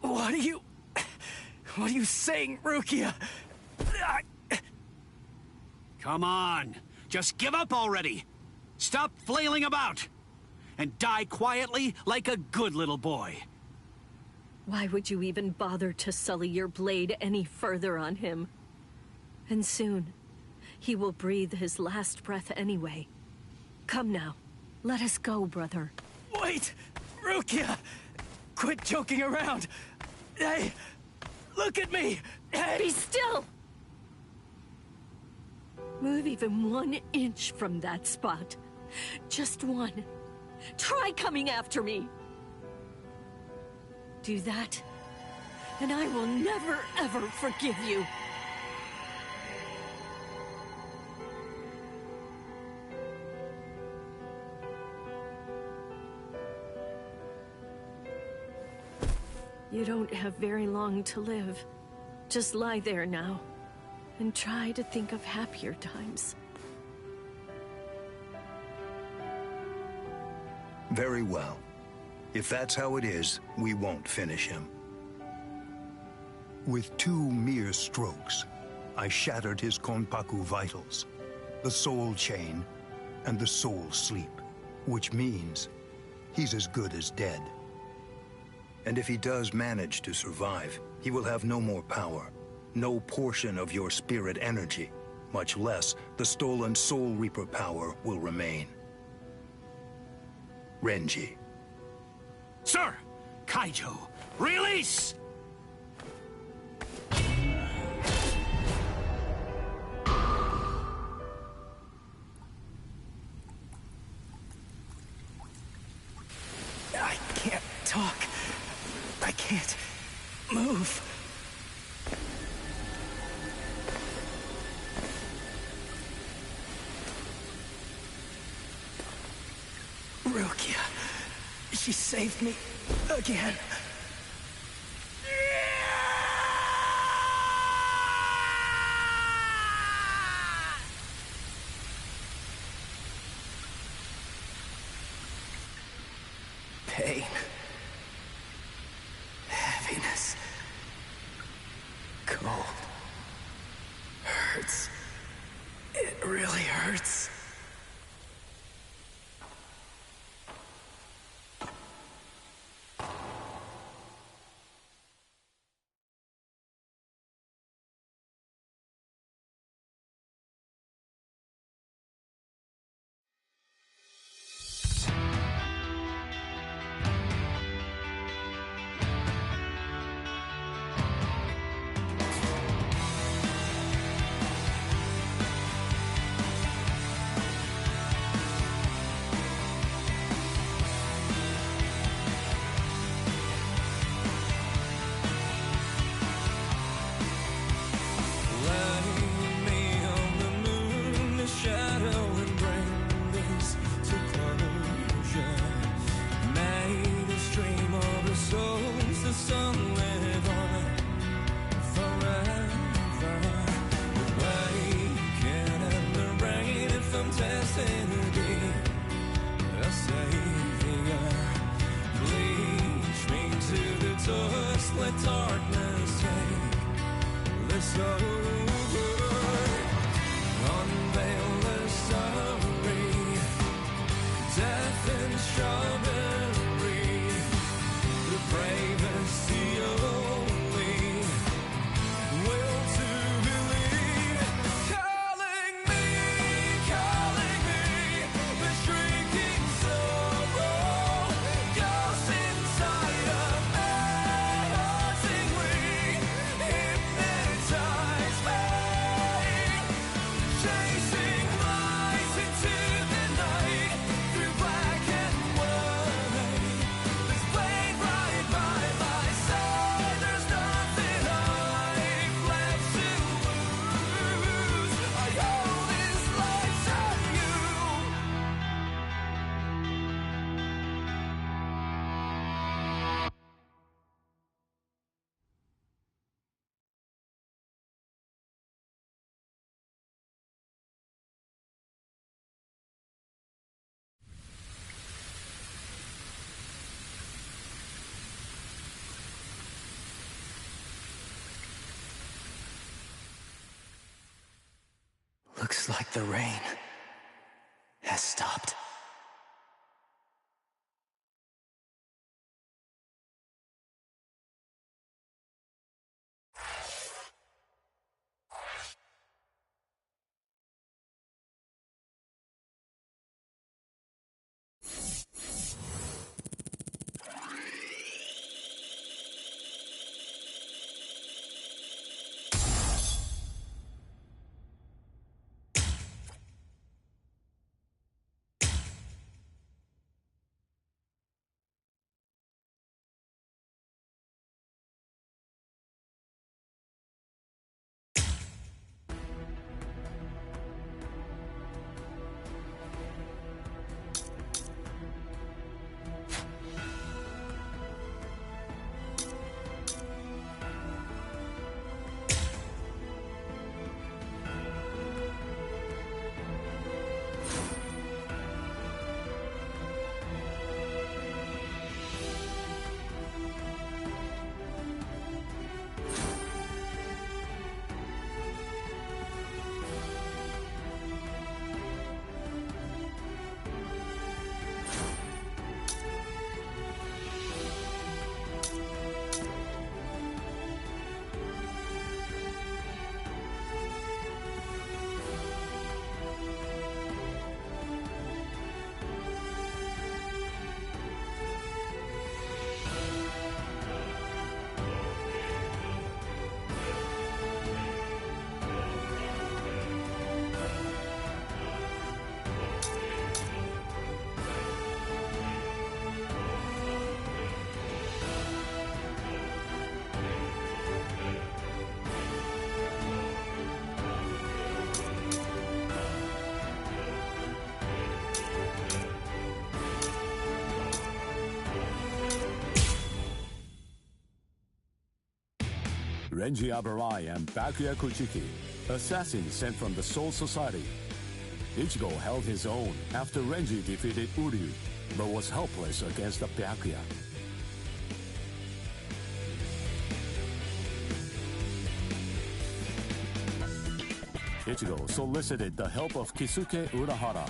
What are you saying, Rukia? Come on. Just give up already. Stop flailing about. And die quietly like a good little boy. Why would you even bother to sully your blade any further on him? And soon, he will breathe his last breath anyway. Come now, let us go, brother. Wait! Rukia! Quit joking around! Hey! Look at me! Hey! Be still! Move even 1 inch from that spot. Just one. Try coming after me. Do that, and I will never, ever forgive you. You don't have very long to live. Just lie there now, and try to think of happier times. Very well. If that's how it is, we won't finish him. With 2 mere strokes, I shattered his Konpaku vitals, the soul chain, and the soul sleep, which means he's as good as dead. And if he does manage to survive, he will have no more power, no portion of your spirit energy, much less the stolen Soul Reaper power will remain. Renji. Sir! Kaijo, release! I can't talk. I can't move. Rukia. She saved me again. Pain. Heaviness. Cold. Hurts. It really hurts. Looks like the rain has stopped. Renji Abarai and Byakuya Kuchiki, assassins sent from the Soul Society. Ichigo held his own after Renji defeated Uryu, but was helpless against the Byakuya. Ichigo solicited the help of Kisuke Urahara,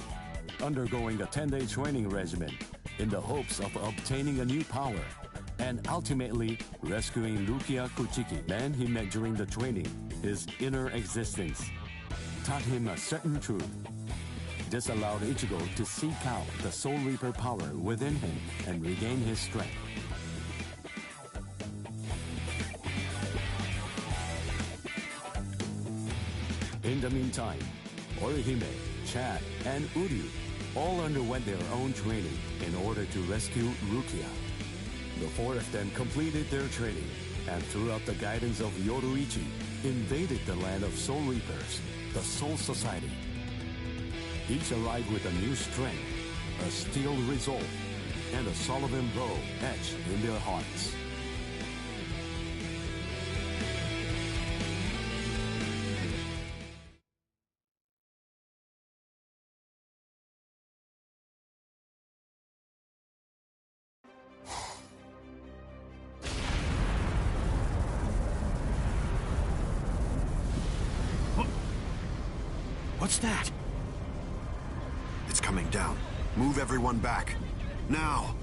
undergoing a 10-day training regimen in the hopes of obtaining a new power, and ultimately rescuing Rukia Kuchiki. Man he met during the training, his inner existence, taught him a certain truth. This allowed Ichigo to seek out the Soul Reaper power within him and regain his strength. In the meantime, Orihime, Chad, and Uryu all underwent their own training in order to rescue Rukia. The four of them completed their training, and throughout the guidance of Yoruichi, invaded the land of Soul Reapers, the Soul Society. Each arrived with a new strength, a steel resolve, and a Sullivan bow etched in their hearts. What's that? It's coming down. Move everyone back. Now!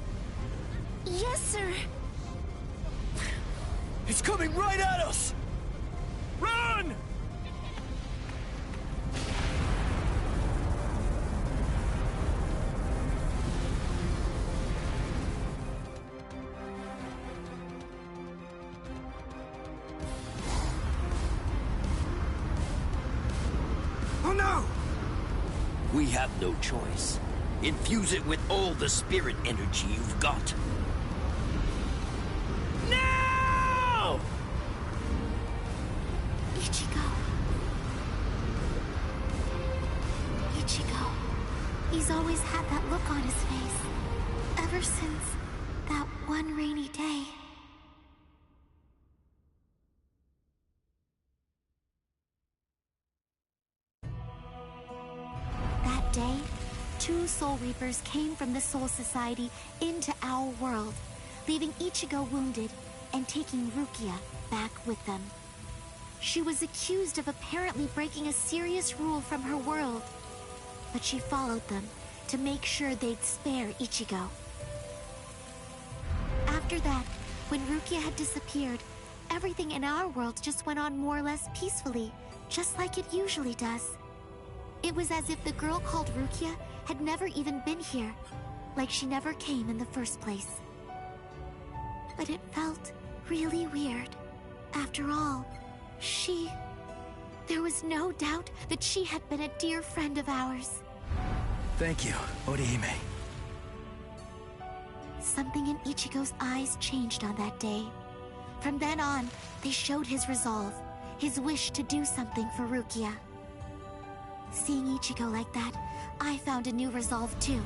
Yes, sir. It's coming right at us! Run! Oh no! We have no choice. Infuse it with all the spirit energy you've got. No! Ichigo. Ichigo. He's always had that look on his face. Ever since that one rainy day. That day, two Soul Reapers came from the Soul Society into our world, leaving Ichigo wounded and taking Rukia back with them. She was accused of apparently breaking a serious rule from her world, but she followed them to make sure they'd spare Ichigo. After that, when Rukia had disappeared, everything in our world just went on more or less peacefully, just like it usually does. It was as if the girl called Rukia had never even been here, like she never came in the first place. But it felt really weird. After all, there was no doubt that she had been a dear friend of ours. Thank you, Orihime. Something in Ichigo's eyes changed on that day. From then on, they showed his resolve, his wish to do something for Rukia. Seeing Ichigo like that, I found a new resolve too.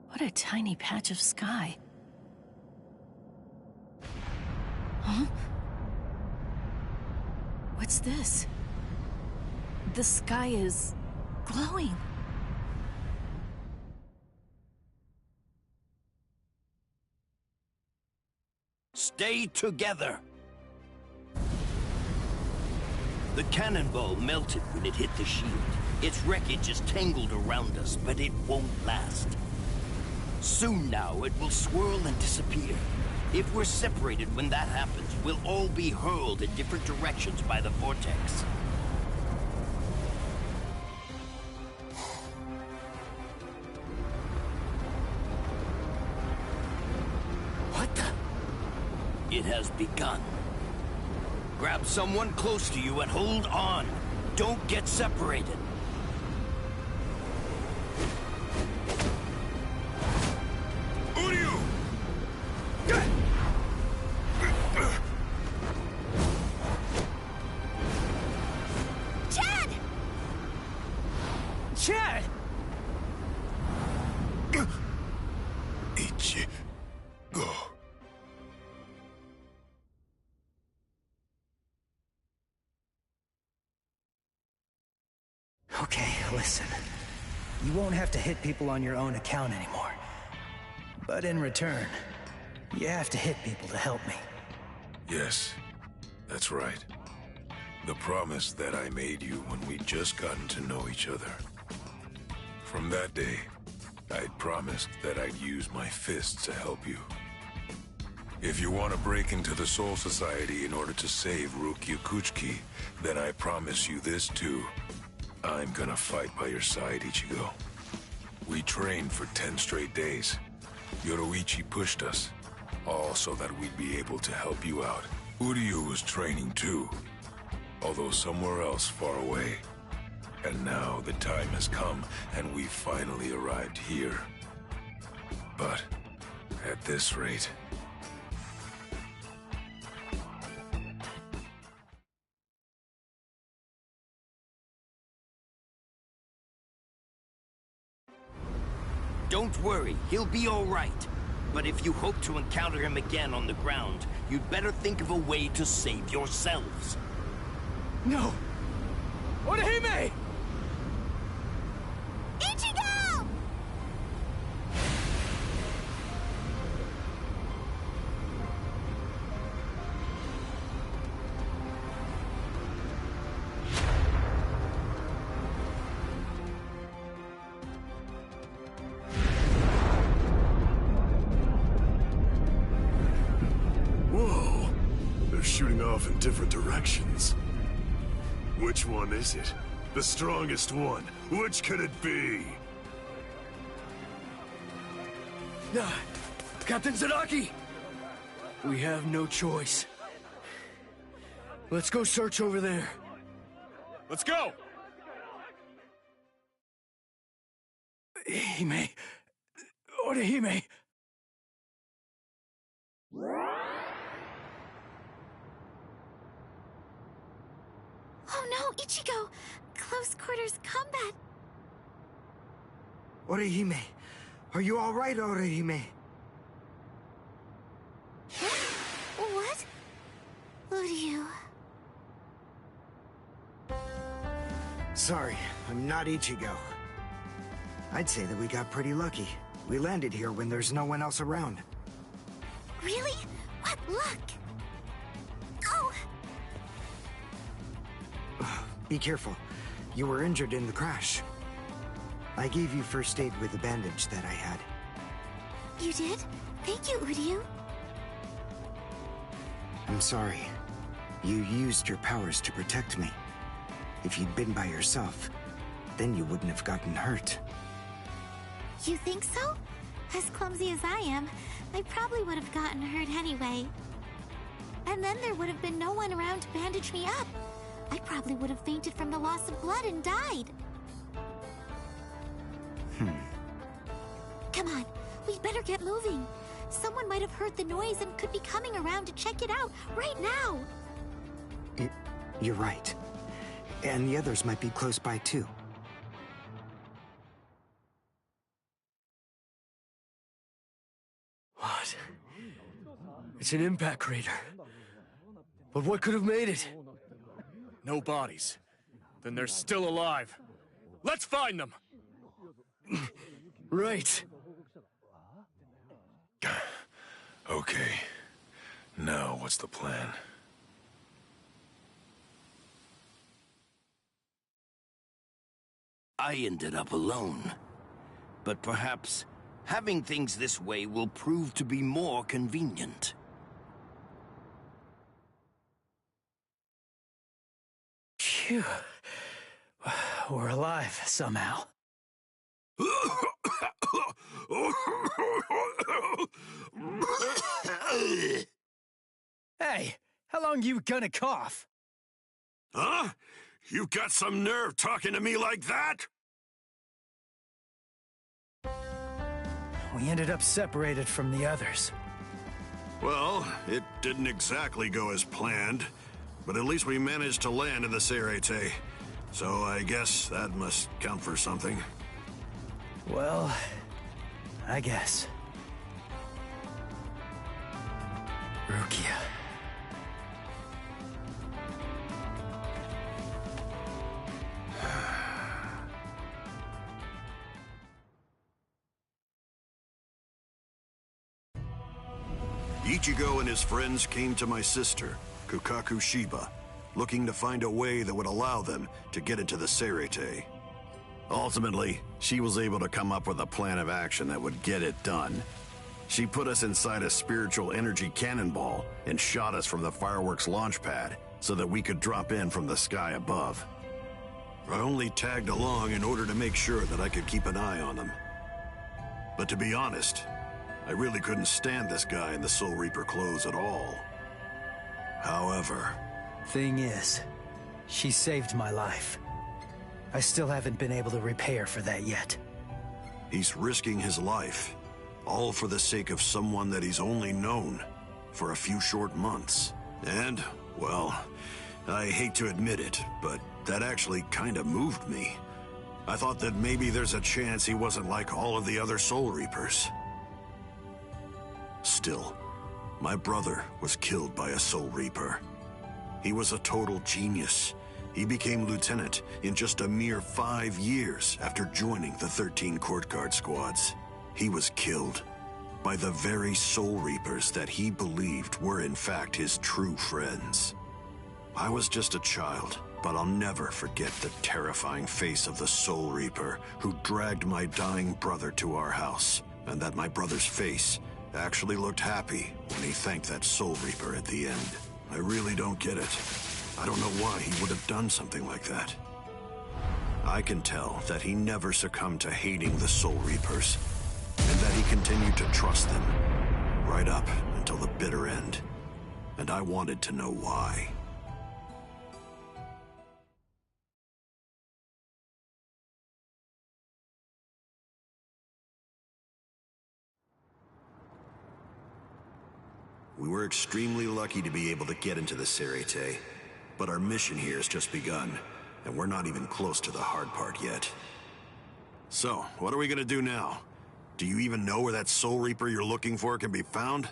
What a tiny patch of sky. Huh? What's this? The sky is glowing. Stay together. The cannonball melted when it hit the shield. Its wreckage is tangled around us, but it won't last. Soon now, it will swirl and disappear. If we're separated when that happens, we'll all be hurled in different directions by the vortex. What the? It has begun. Grab someone close to you and hold on. Don't get separated. Uryu! Chad! Okay, listen. You won't have to hit people on your own account anymore. But in return, you have to hit people to help me. Yes, that's right. The promise that I made you when we'd just gotten to know each other. From that day, I'd promised that I'd use my fists to help you. If you want to break into the Soul Society in order to save Rukia Kuchiki, then I promise you this too. I'm gonna fight by your side, Ichigo. We trained for 10 straight days. Yoruichi pushed us, all so that we'd be able to help you out. Uryu was training too, although somewhere else far away. And now the time has come, and we've finally arrived here. But at this rate... Don't worry, he'll be all right. But if you hope to encounter him again on the ground, you'd better think of a way to save yourselves. No! Orihime! Ichigo! Whoa! They're shooting off in different directions. Which one is it? The strongest one. Which could it be? Captain Zaraki! We have no choice. Let's go search over there. Let's go! Hime... Orihime... Oh no, Ichigo! Close quarters combat! Orihime, are you alright, Orihime? What? Uryu... Sorry, I'm not Ichigo. I'd say that we got pretty lucky. We landed here when there's no one else around. Really? What luck! Oh! Be careful. You were injured in the crash. I gave you first aid with the bandage that I had. You did? Thank you, Uryu. I'm sorry. You used your powers to protect me. If you'd been by yourself, then you wouldn't have gotten hurt. You think so? As clumsy as I am, I probably would have gotten hurt anyway. And then there would have been no one around to bandage me up. I probably would have fainted from the loss of blood and died. Come on, we'd better get moving. Someone might have heard the noise and could be coming around to check it out right now. You're right. And the others might be close by too. What? It's an impact crater. But what could have made it? No bodies. Then they're still alive. Let's find them! Right. Okay. Now, what's the plan? I ended up alone. But perhaps having things this way will prove to be more convenient. Phew. We're alive, somehow. Hey, how long you gonna cough? Huh? You got some nerve talking to me like that? We ended up separated from the others. Well, it didn't exactly go as planned, but at least we managed to land in the Seireitei. So I guess that must count for something. Well, I guess. Rukia. Ichigo and his friends came to my sister, Kukaku Shiba, looking to find a way that would allow them to get into the Seireitei. Ultimately, she was able to come up with a plan of action that would get it done. She put us inside a spiritual energy cannonball and shot us from the fireworks launch pad so that we could drop in from the sky above. I only tagged along in order to make sure that I could keep an eye on them. But to be honest, I really couldn't stand this guy in the Soul Reaper clothes at all. However... Thing is, she saved my life. I still haven't been able to repay her for that yet. He's risking his life, all for the sake of someone that he's only known for a few short months. And, well, I hate to admit it, but that actually kind of moved me. I thought that maybe there's a chance he wasn't like all of the other Soul Reapers. Still, my brother was killed by a Soul Reaper. He was a total genius. He became lieutenant in just a mere 5 years after joining the 13 Court Guard squads. He was killed by the very Soul Reapers that he believed were in fact his true friends. I was just a child, but I'll never forget the terrifying face of the Soul Reaper who dragged my dying brother to our house, and that my brother's face actually looked happy when he thanked that Soul Reaper at the end. I really don't get it. I don't know why he would have done something like that. I can tell that he never succumbed to hating the Soul Reapers, and that he continued to trust them, right up until the bitter end. And I wanted to know why. We were extremely lucky to be able to get into the Seireitei, but our mission here has just begun, and we're not even close to the hard part yet. So, what are we gonna do now? Do you even know where that Soul Reaper you're looking for can be found?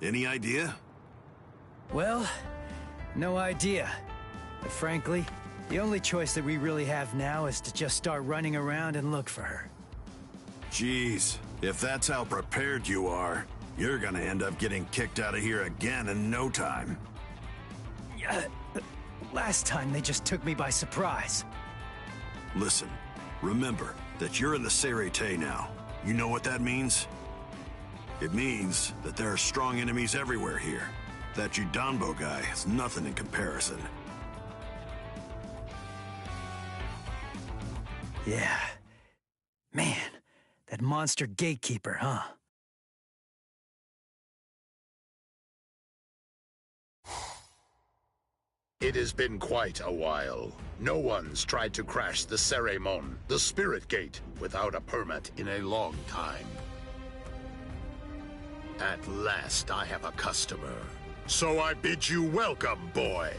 Any idea? Well, no idea. But frankly, the only choice that we really have now is to just start running around and look for her. Jeez, if that's how prepared you are, you're gonna end up getting kicked out of here again in no time. Last time they just took me by surprise. Listen, remember that you're in the Seireitei now. You know what that means? It means that there are strong enemies everywhere here. That Judanbo guy is nothing in comparison. Yeah. Man, that monster gatekeeper, huh? It has been quite a while. No one's tried to crash the Cereimon, the Spirit Gate, without a permit in a long time. At last I have a customer. So I bid you welcome, boy.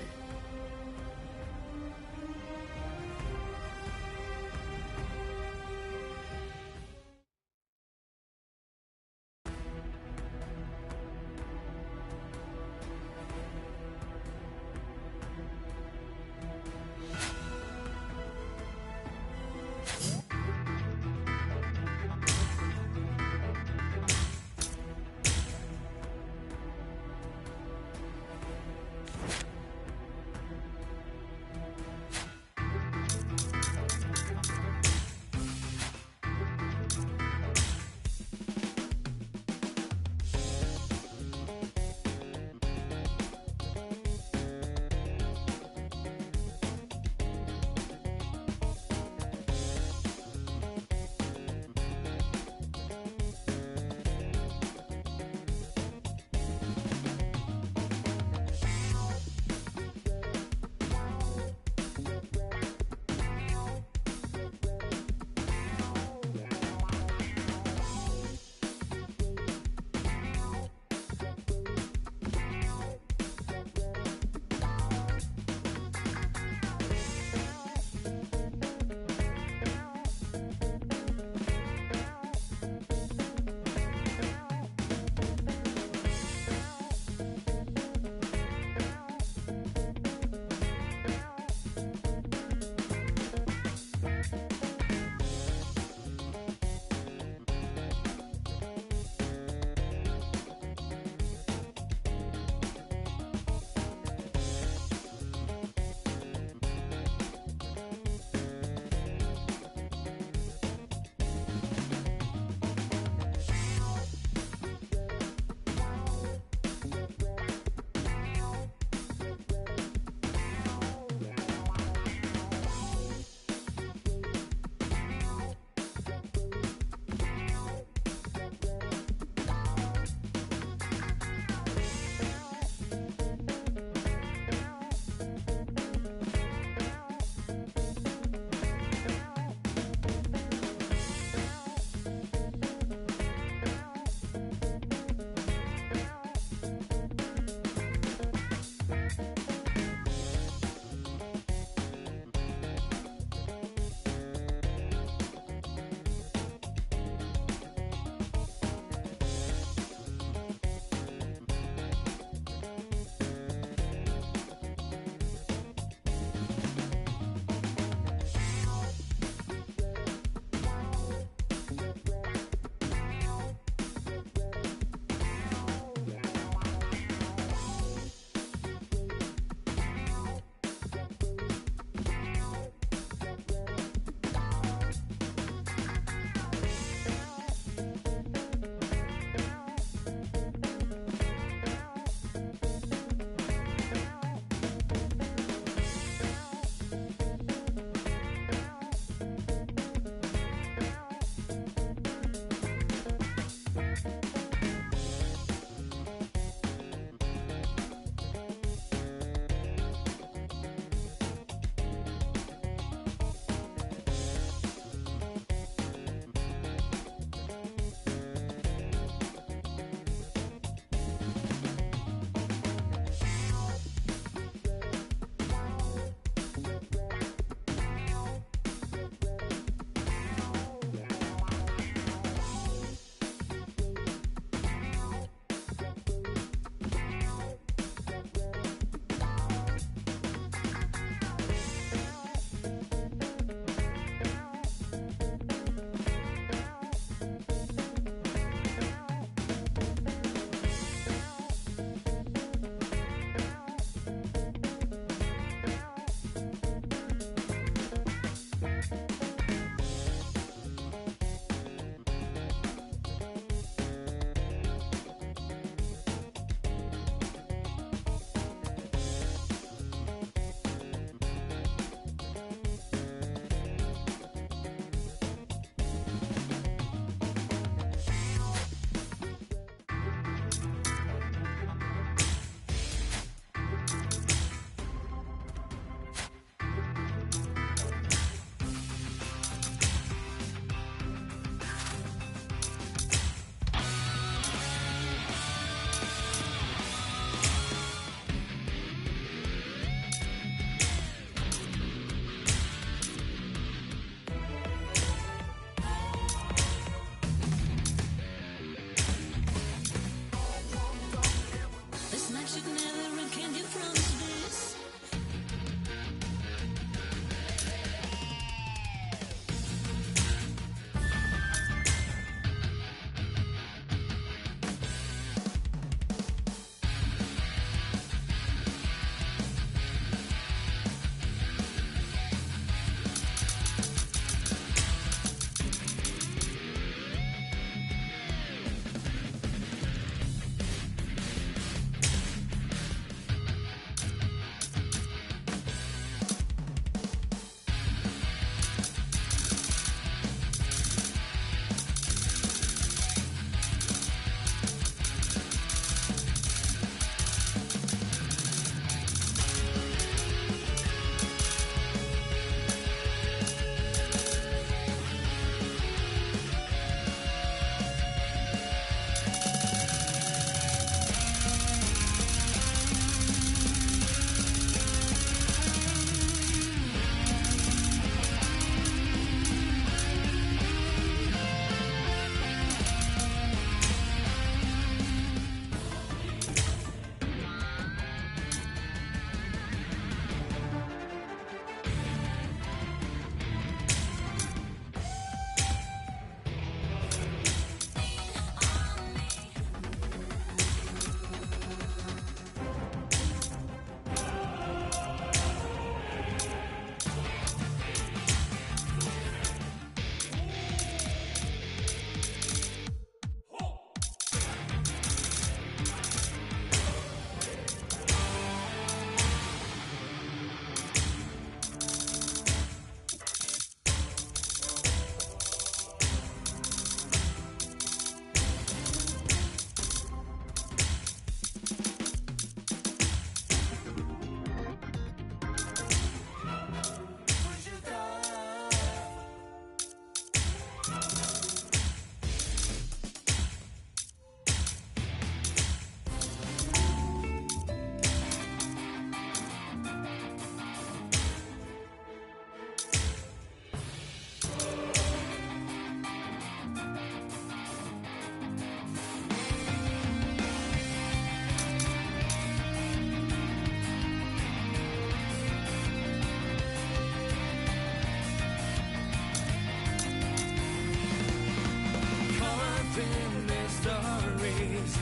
their stories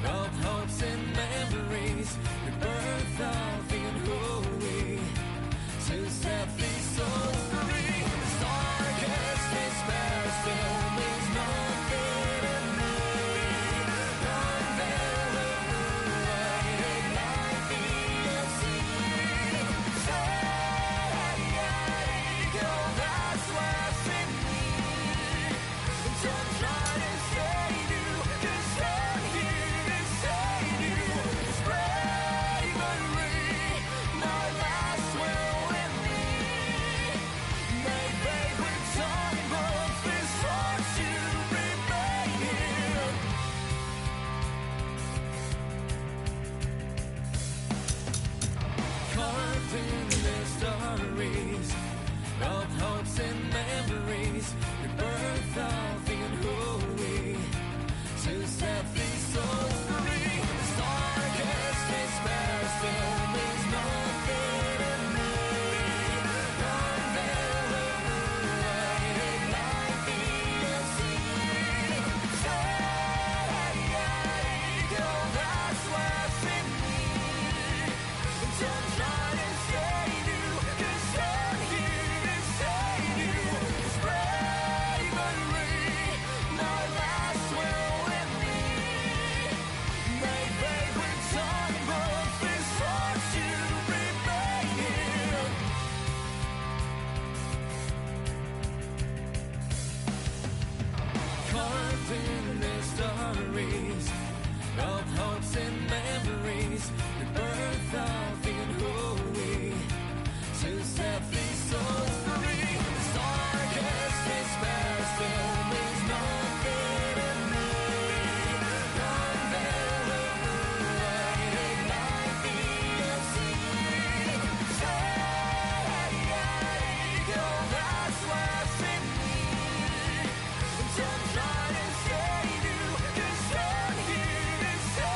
of hopes and memories, the birth of the unholy, to set these souls free. The darkest despair still means nothing to me. Unveil the moonlight, ignite the sea. Say, go, that's what's in me. Don't try to save you, 'cause I'm here to save you. It's bravery, my last will in me. May fate return, but this heart should remain here. Carved in their stories of hopes and memories, the birth of the unholy, to set these souls free. The darkest despair still means nothing to me. Unveil the moonlight, ignite the sea. Say, go, that's what's in me. Don't try to save you, 'cause I'm here to save you. It's bravery, my last will in me. May fate return, but this heart should remain here. Carved in their stories of hopes and memories, the birth of the unholy, to set these souls free. The darkest despair still means nothing to me. Unveil the moonlight, ignite the sea. Say, go, that's what's in me. Don't try to save you, 'cause I'm here to save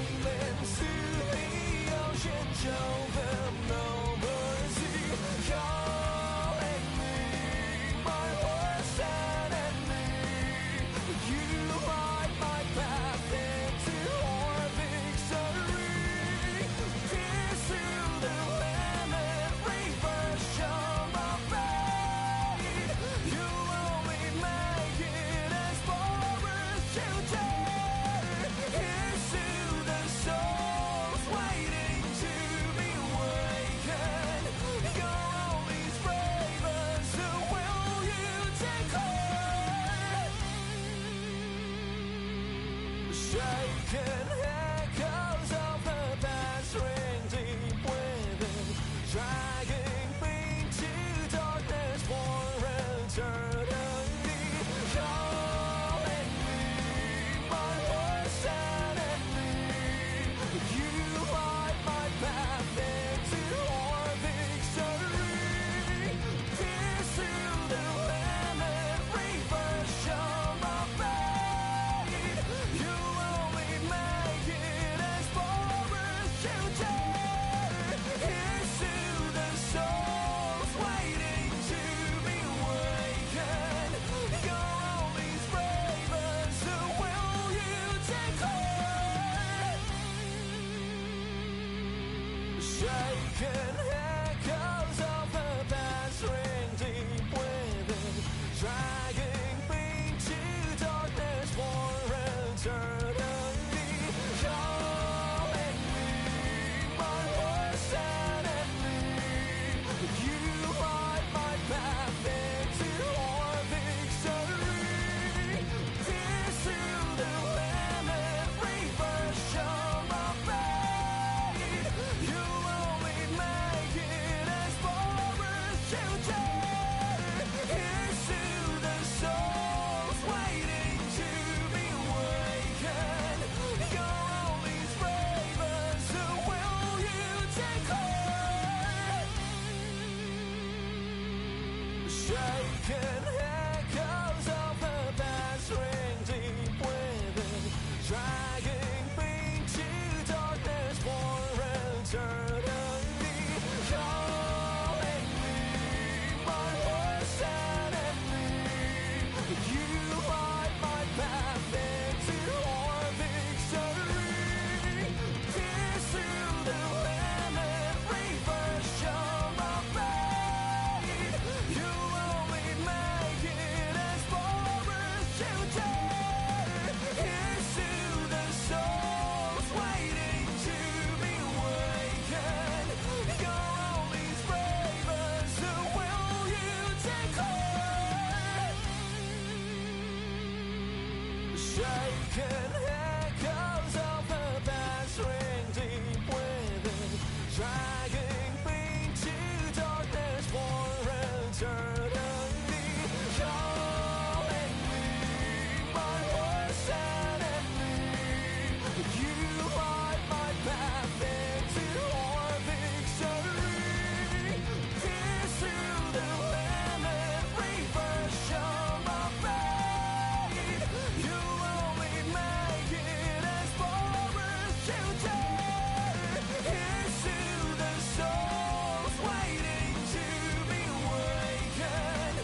sailing to the ocean, show them no mercy. Calling me, my worst enemy. You light my path into our victory. Pierce through the limit, reverse show my fate. You'll only make it as far as you dare. Here's to the souls waiting to be awakened. You're always brave, so will you declare? Shaken echoes of the past ring deep within, dragging me to darkness for eternity. Calling me, my worst enemy. You light my path into our victory. Pierce through the limit, reverse show my fate. You'll only make it as far as you dare. Here's to the souls waiting to be awakened. You're always brave, so will you declare? Shaken echoes of the past ring deep within, dragging me to darkness for eternity. Calling me, my worst enemy. You light my path into our victory. Pierce through the limit, reverse show my fate. You'll only make it as far as you dare. Here's to the souls waiting to be awakened. You're always brave, so will you declare? Shaken echoes of the past ring deep within, dragging me to darkness for eternity. Calling me, my worst enemy. You light my path into our victory. Pierce through the limit, reverse show my fate. You'll only make it as far as you dare. Here's to the souls waiting to be awakened. You're always brave, so will you declare? Shaken echoes of the past ring deep within, dragging me to darkness for eternity. Calling me, my worst enemy. You light my path into our victory. Pierce through the limit, reverse show my fate. You'll only make it as far as you dare. Here's to the souls waiting to be awakened.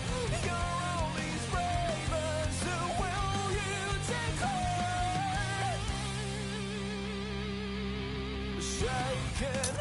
You're always brave, so will you declare? Shaken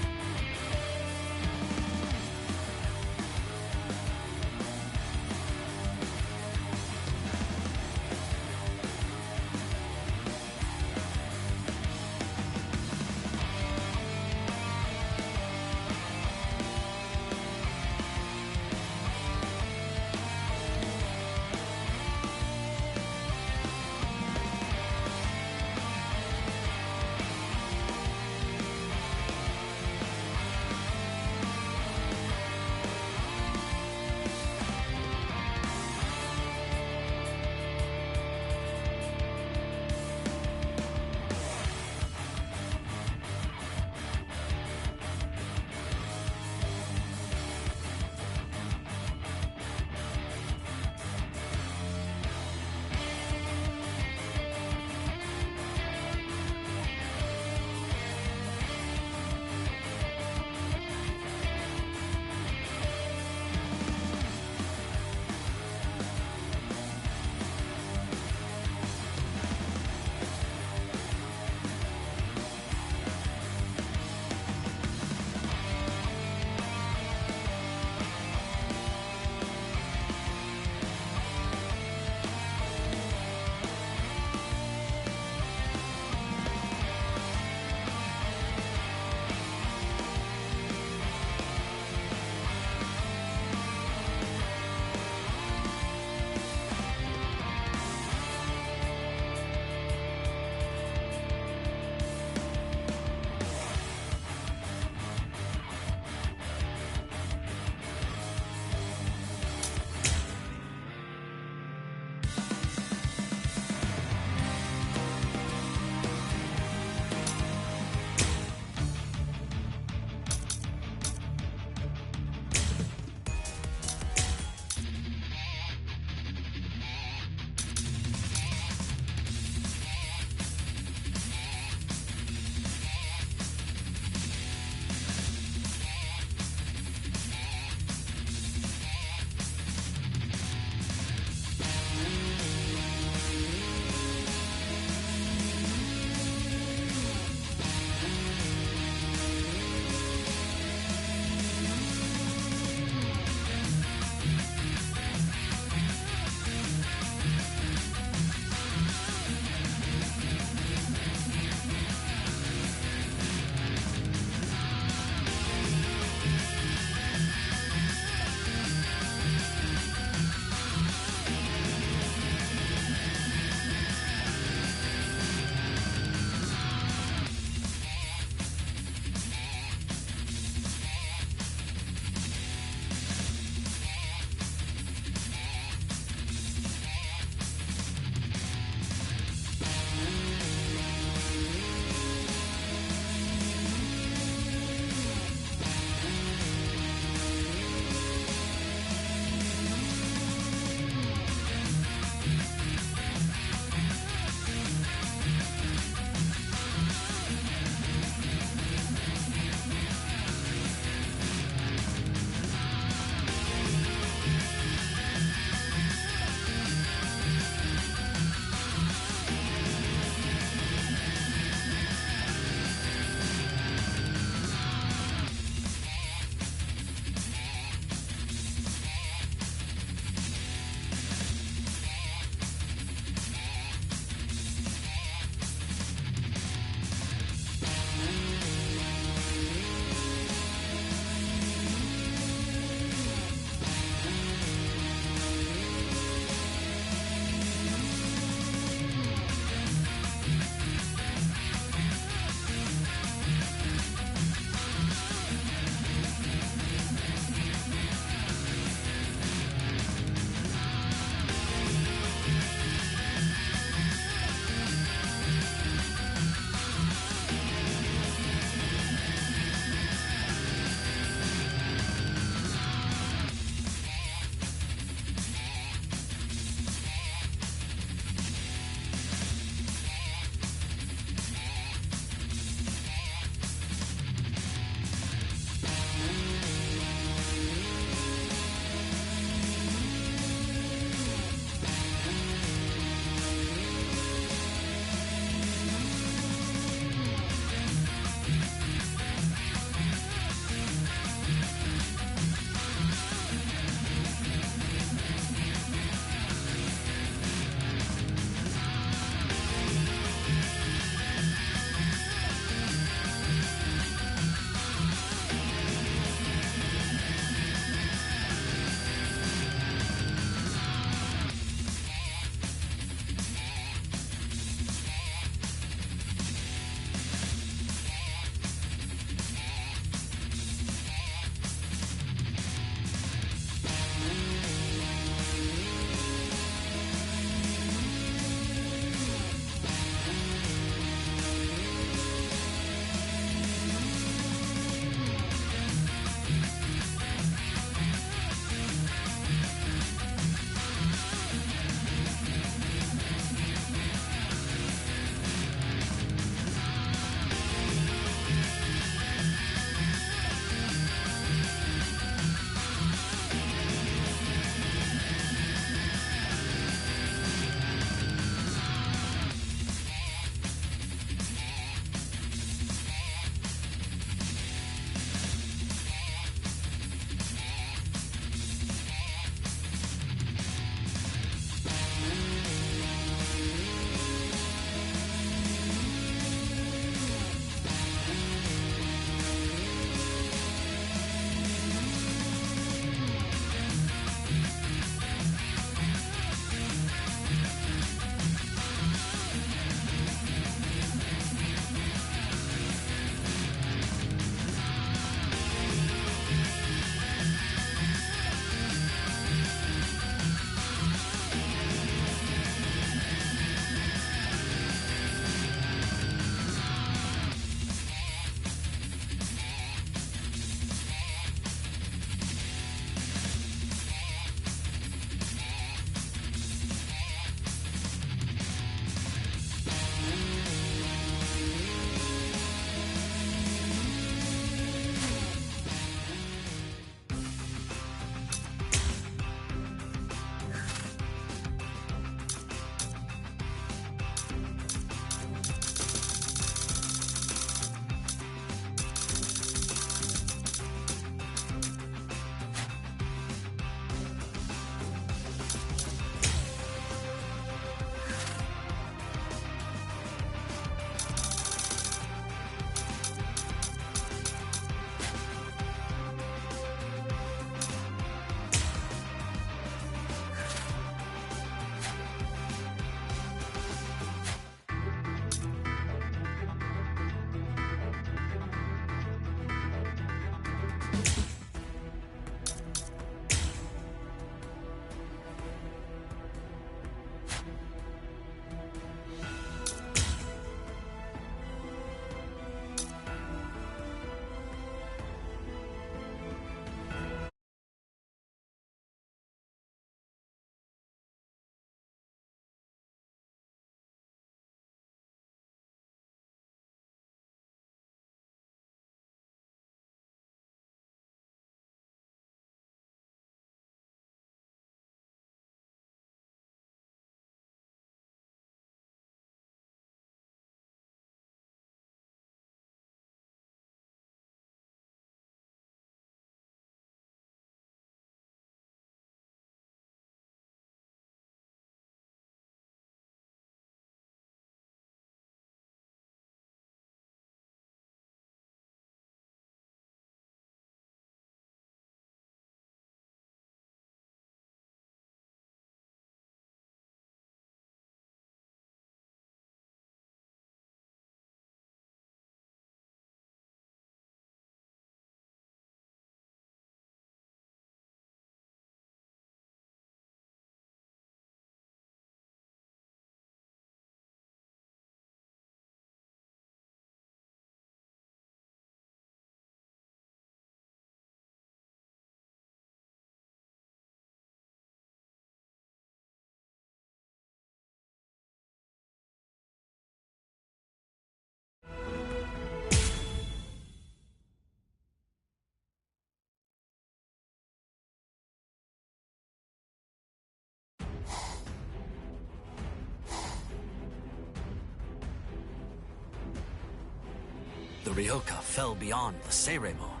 The Ryoka fell beyond the Seiremon.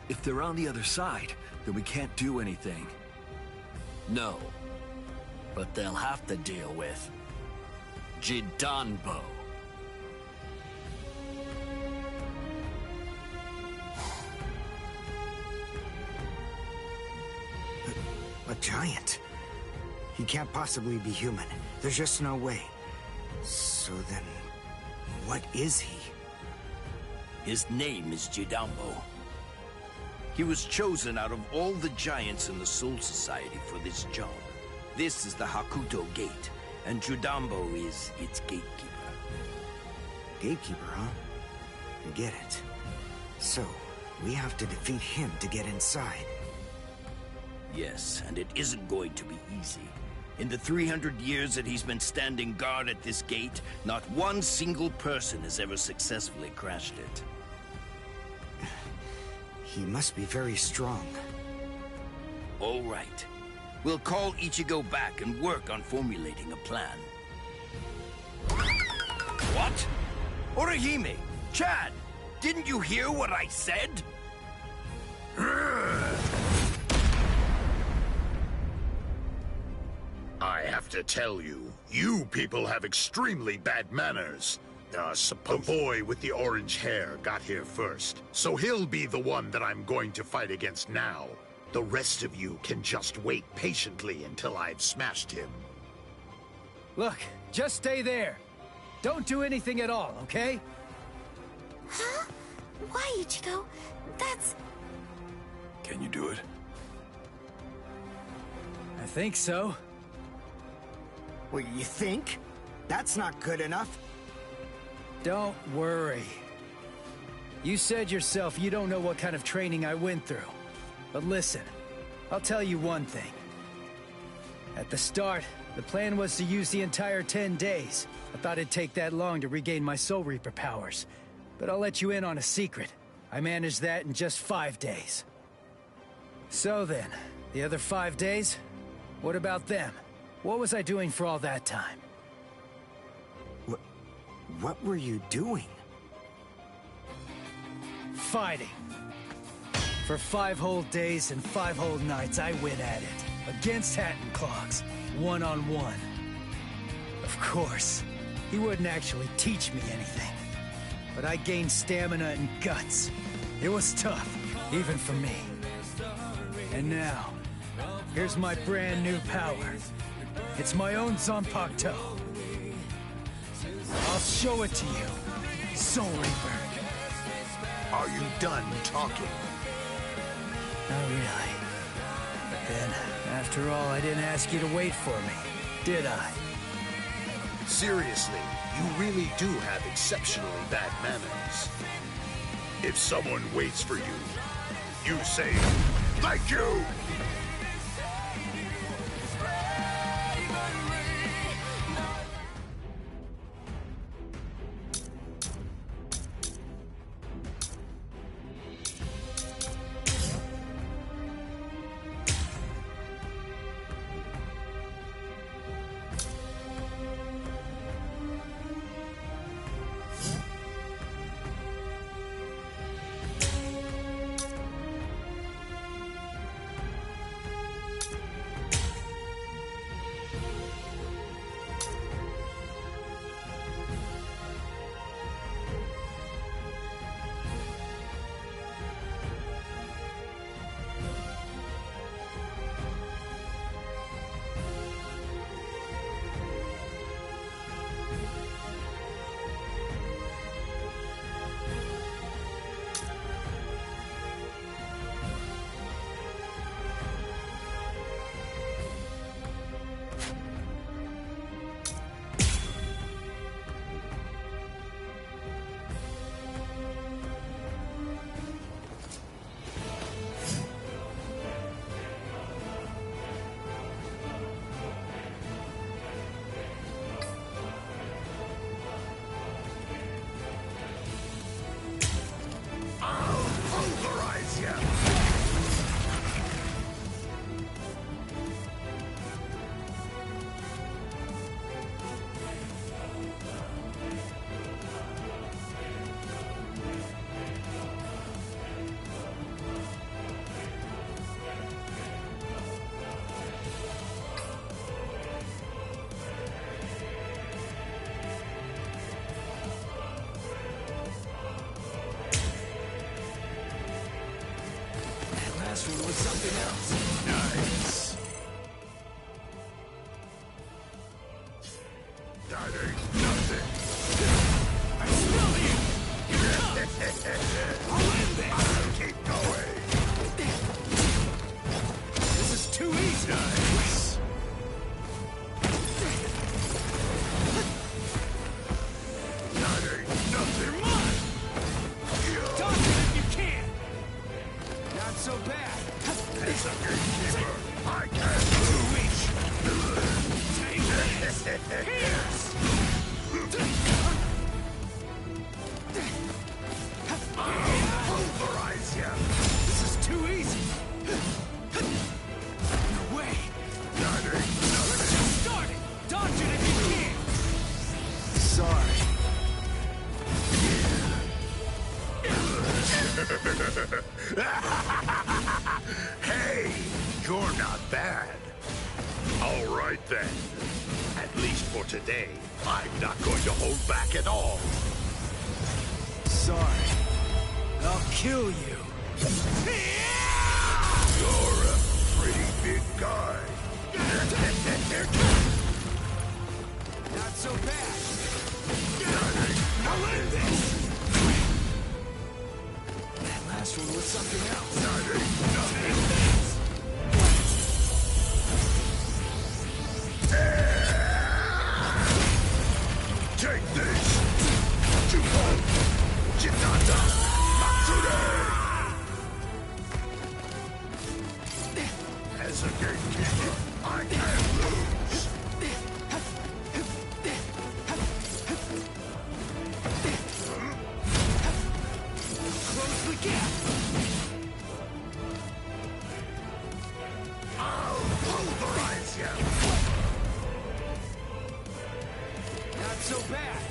If they're on the other side, then we can't do anything. No. But they'll have to deal with Jidanbo. A giant? He can't possibly be human. There's just no way. So then, what is he? His name is Jidanbo. He was chosen out of all the giants in the Soul Society for this job. This is the Hakuto Gate, and Jidanbo is its gatekeeper. Gatekeeper, huh? I get it. So, we have to defeat him to get inside. Yes, and it isn't going to be easy. In the 300 years that he's been standing guard at this gate, not one single person has ever successfully crashed it. He must be very strong. All right. We'll call Ichigo back and work on formulating a plan. What? Orihime! Chad! Didn't you hear what I said? I have to tell you, you people have extremely bad manners. The boy with the orange hair got here first, so he'll be the one that I'm going to fight against now. The rest of you can just wait patiently until I've smashed him. Look, just stay there. Don't do anything at all, okay? Huh? Why, Ichigo? That's... Can you do it? I think so. What, you think? That's not good enough. Don't worry. You said yourself you don't know what kind of training I went through. But listen, I'll tell you one thing. At the start, the plan was to use the entire 10 days. I thought it'd take that long to regain my Soul Reaper powers. But I'll let you in on a secret. I managed that in just 5 days. So then, the other 5 days? What about them? What was I doing for all that time? What were you doing? Fighting. For 5 whole days and 5 whole nights, I went at it. Against Hatton Clogs. One-on-one. Of course, he wouldn't actually teach me anything. But I gained stamina and guts. It was tough, even for me. And now, here's my brand new power. It's my own Zanpakuto. I'll show it to you, Soul Reaper. Are you done talking? Not really. But then, after all, I didn't ask you to wait for me, did I? Seriously, you really do have exceptionally bad manners. If someone waits for you, you say, "Thank you!" something else. Nice. That ain't nothing. I smell you! I'll end this. I'll keep going. This is too easy. Nice. That ain't nothing. You're mine! Dodge it if you can! Not so bad. As a gatekeeper, I can't Too lose. weak. Take this! Pierce! I'll pulverize you. This is too easy. No way. That ain't Let's nothing. just start it. Dodge it if you can. Sorry. Hey, you're not bad. All right then. At least for today, I'm not going to hold back at all. Sorry. I'll kill you. You're a pretty big guy. Not so bad. That ain't I'll end this. That last one was something else. That ain't nothing. Take this! Jupon! Chitata! Matsure! As a gatekeeper, I can't lose. Close the gap. I'll pulverize you! Not so bad.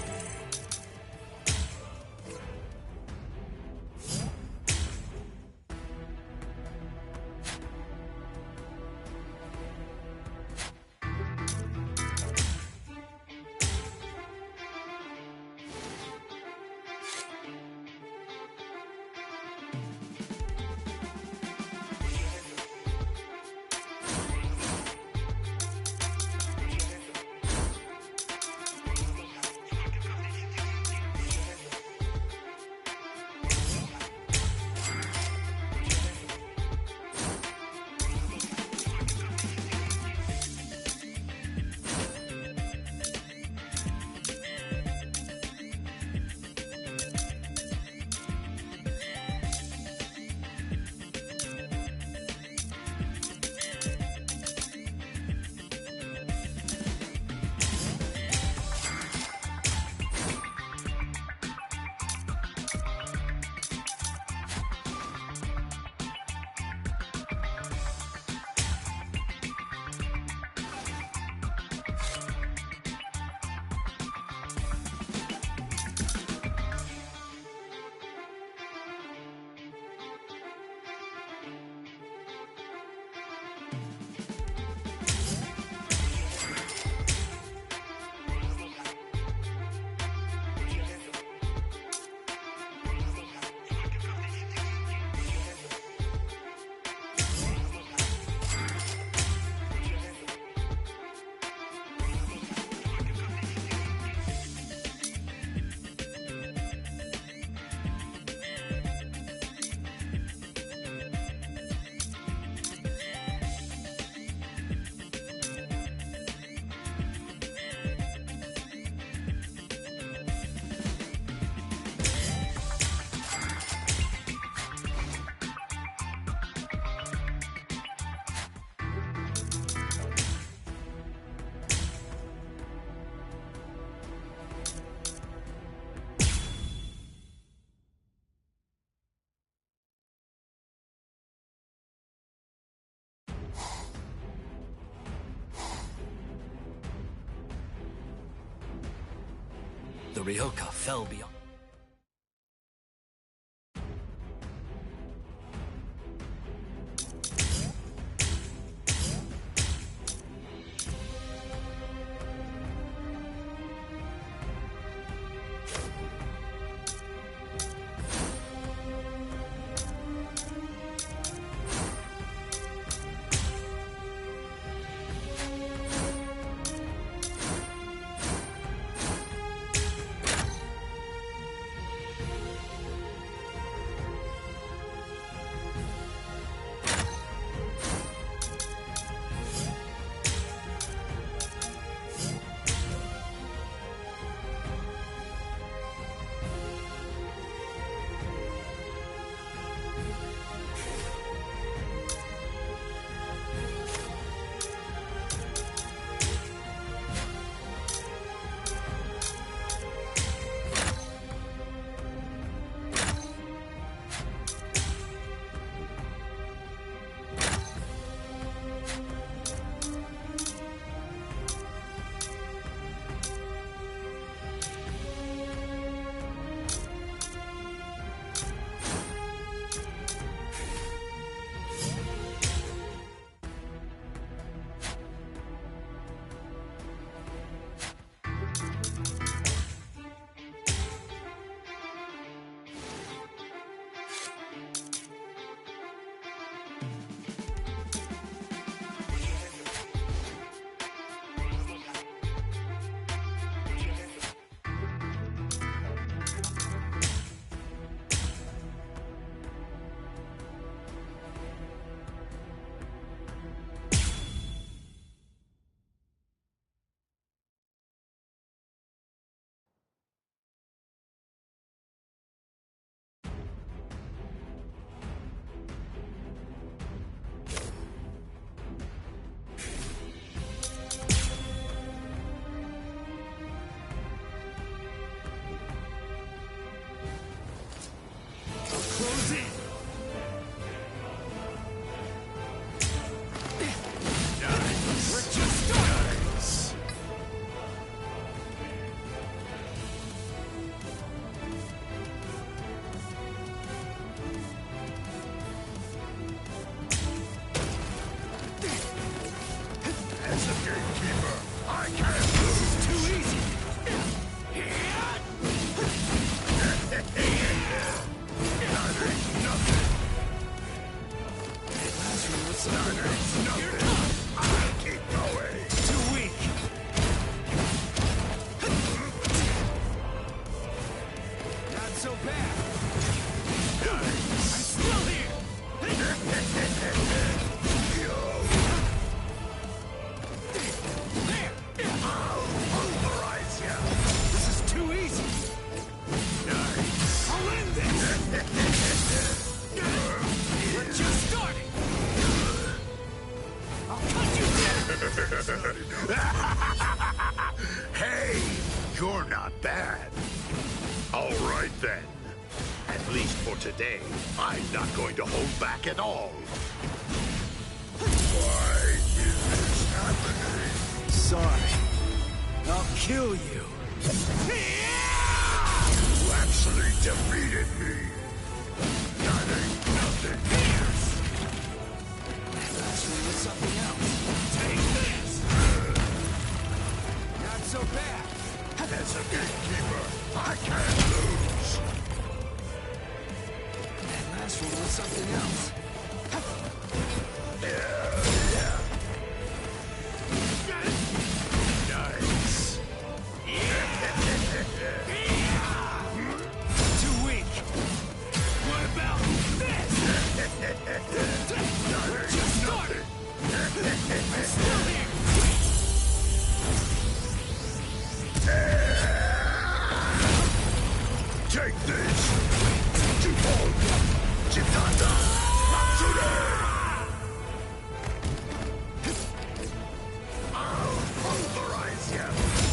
The Ryoka fell beyond. Keep going. Too weak. Not so bad. I'm still here. I'll pulverize you. This is too easy. I'll end this. We're just starting. I'll cut you Hey, you're not bad. All right then. At least for today, I'm not going to hold back at all. Why is this happening? Sorry. I'll kill you. You actually defeated me. That ain't nothing. Last one with something else. Take this! Not so bad. As a gatekeeper, I can't lose. And last one with something else. Nice. Too weak. What about this? We're just starting. I'm still here. Take this! Jupon! Chitanda! Matsure! I'll pulverize you!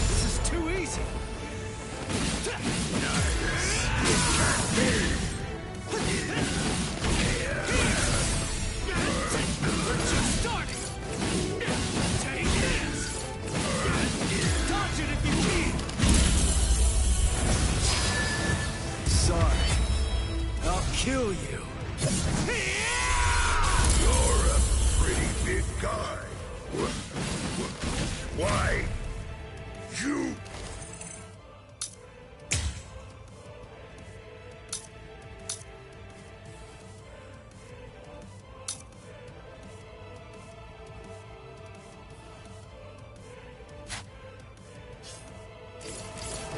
This is too easy. Nice! It can't be! We're just starting. Take this. Dodge it if you can. Sorry. I'll kill you. You're a pretty big guy. Why? You...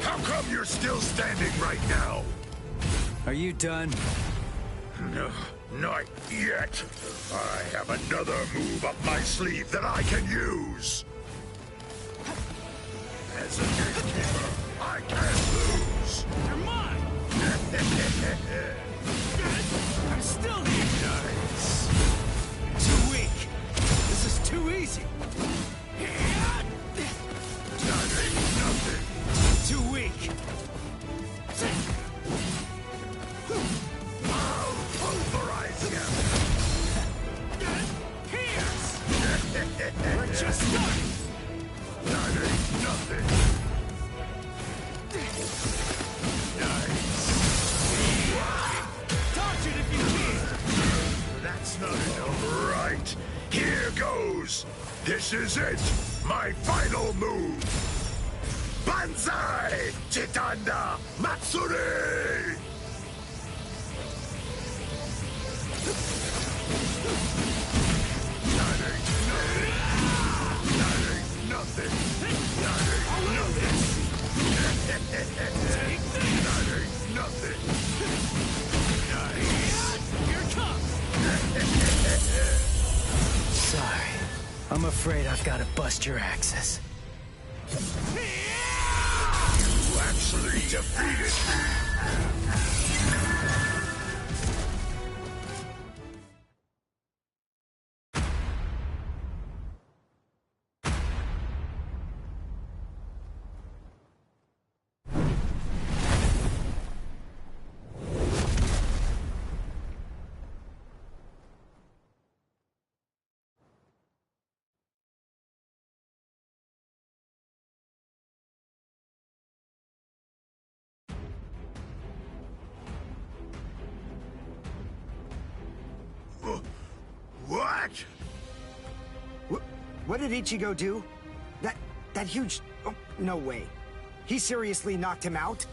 How come you're still standing right now? Are you done? No, not yet. I have another move up my sleeve that I can use. As a gatekeeper, I can't lose. You're mine! I'm still here! Nice. Too weak. This is too easy. That ain't nothing. Too weak. I'll pulverize you. Pierce! We're just starting. That ain't nothing. Nice. Dodge it if you can. That's not enough. Right. Here goes. This is it. My final move. Banzai! Chitanda Matsuri! That ain't nothing. That ain't nothing. That ain't nothing. That ain't nothing. Nice. Here it comes. Sorry. I'm afraid I've got to bust your axes. You actually defeated me. What? What did Ichigo do? That huge... Oh, no way. He seriously knocked him out?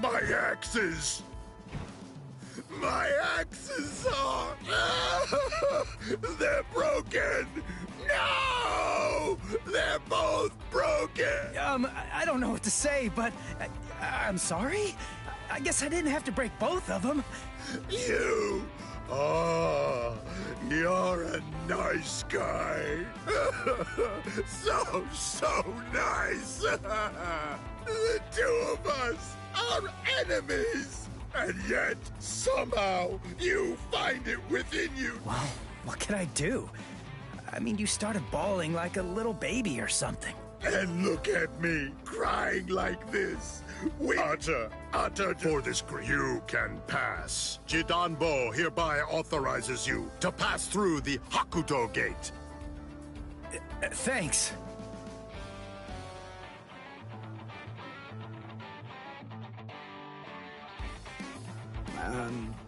My axes! My axes are... They're broken! No! They're both broken! I don't know what to say, but... I'm sorry? I guess I didn't have to break both of them. You... Oh, you're a nice guy. So nice. The two of us are enemies. And yet, somehow, you find it within you. Well, what can I do? I mean, you started bawling like a little baby or something. And look at me, crying like this. Utter for this grief. You can pass. Jidanbo hereby authorizes you to pass through the Hakuto Gate. Thanks.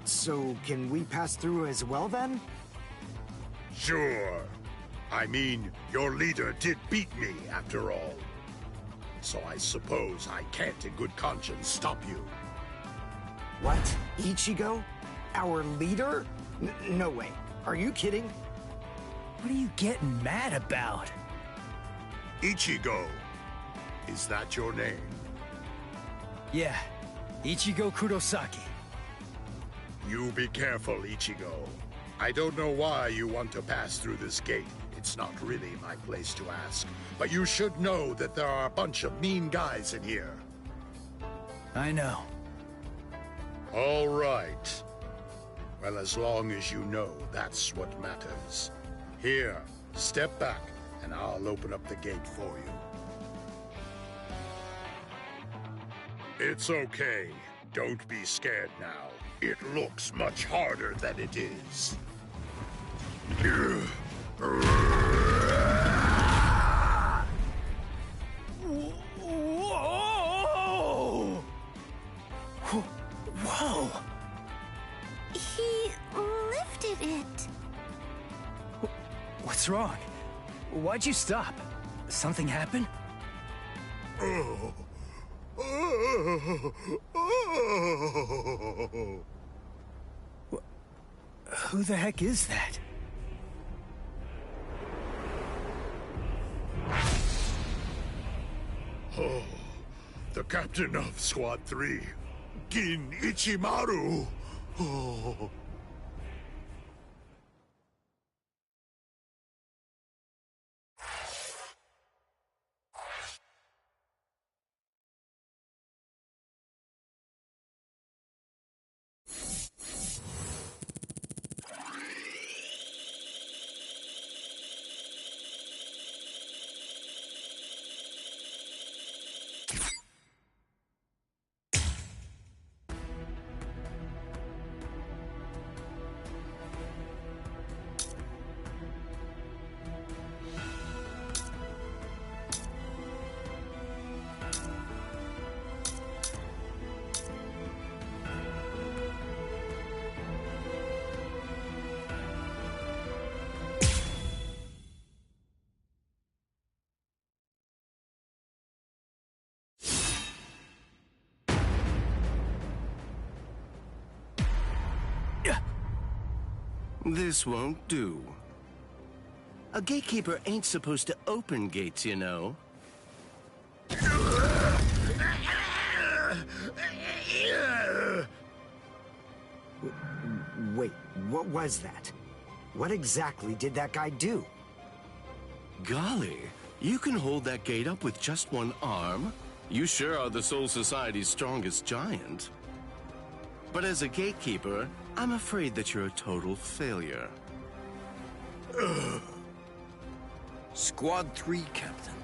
So can we pass through as well then? Sure. I mean, your leader did beat me, after all. So I suppose I can't in good conscience stop you. What? Ichigo? Our leader? No way. Are you kidding? What are you getting mad about? Ichigo. Is that your name? Yeah. Ichigo Kurosaki. You be careful, Ichigo. I don't know why you want to pass through this gate. It's not really my place to ask. But you should know that there are a bunch of mean guys in here. I know. All right. Well, as long as you know, that's what matters. Here, step back, and I'll open up the gate for you. It's okay. Don't be scared now. It looks much harder than it is. Whoa! Whoa! He lifted it. What's wrong? Why'd you stop? Something happen? Oh. Who the heck is that? Oh, the captain of Squad 3, Gin Ichimaru. Oh. This won't do. A gatekeeper ain't supposed to open gates, you know. Wait, what was that? What exactly did that guy do? Golly, you can hold that gate up with just one arm? You sure are the Soul Society's strongest giant. But as a gatekeeper, I'm afraid that you're a total failure. Squad 3, Captain.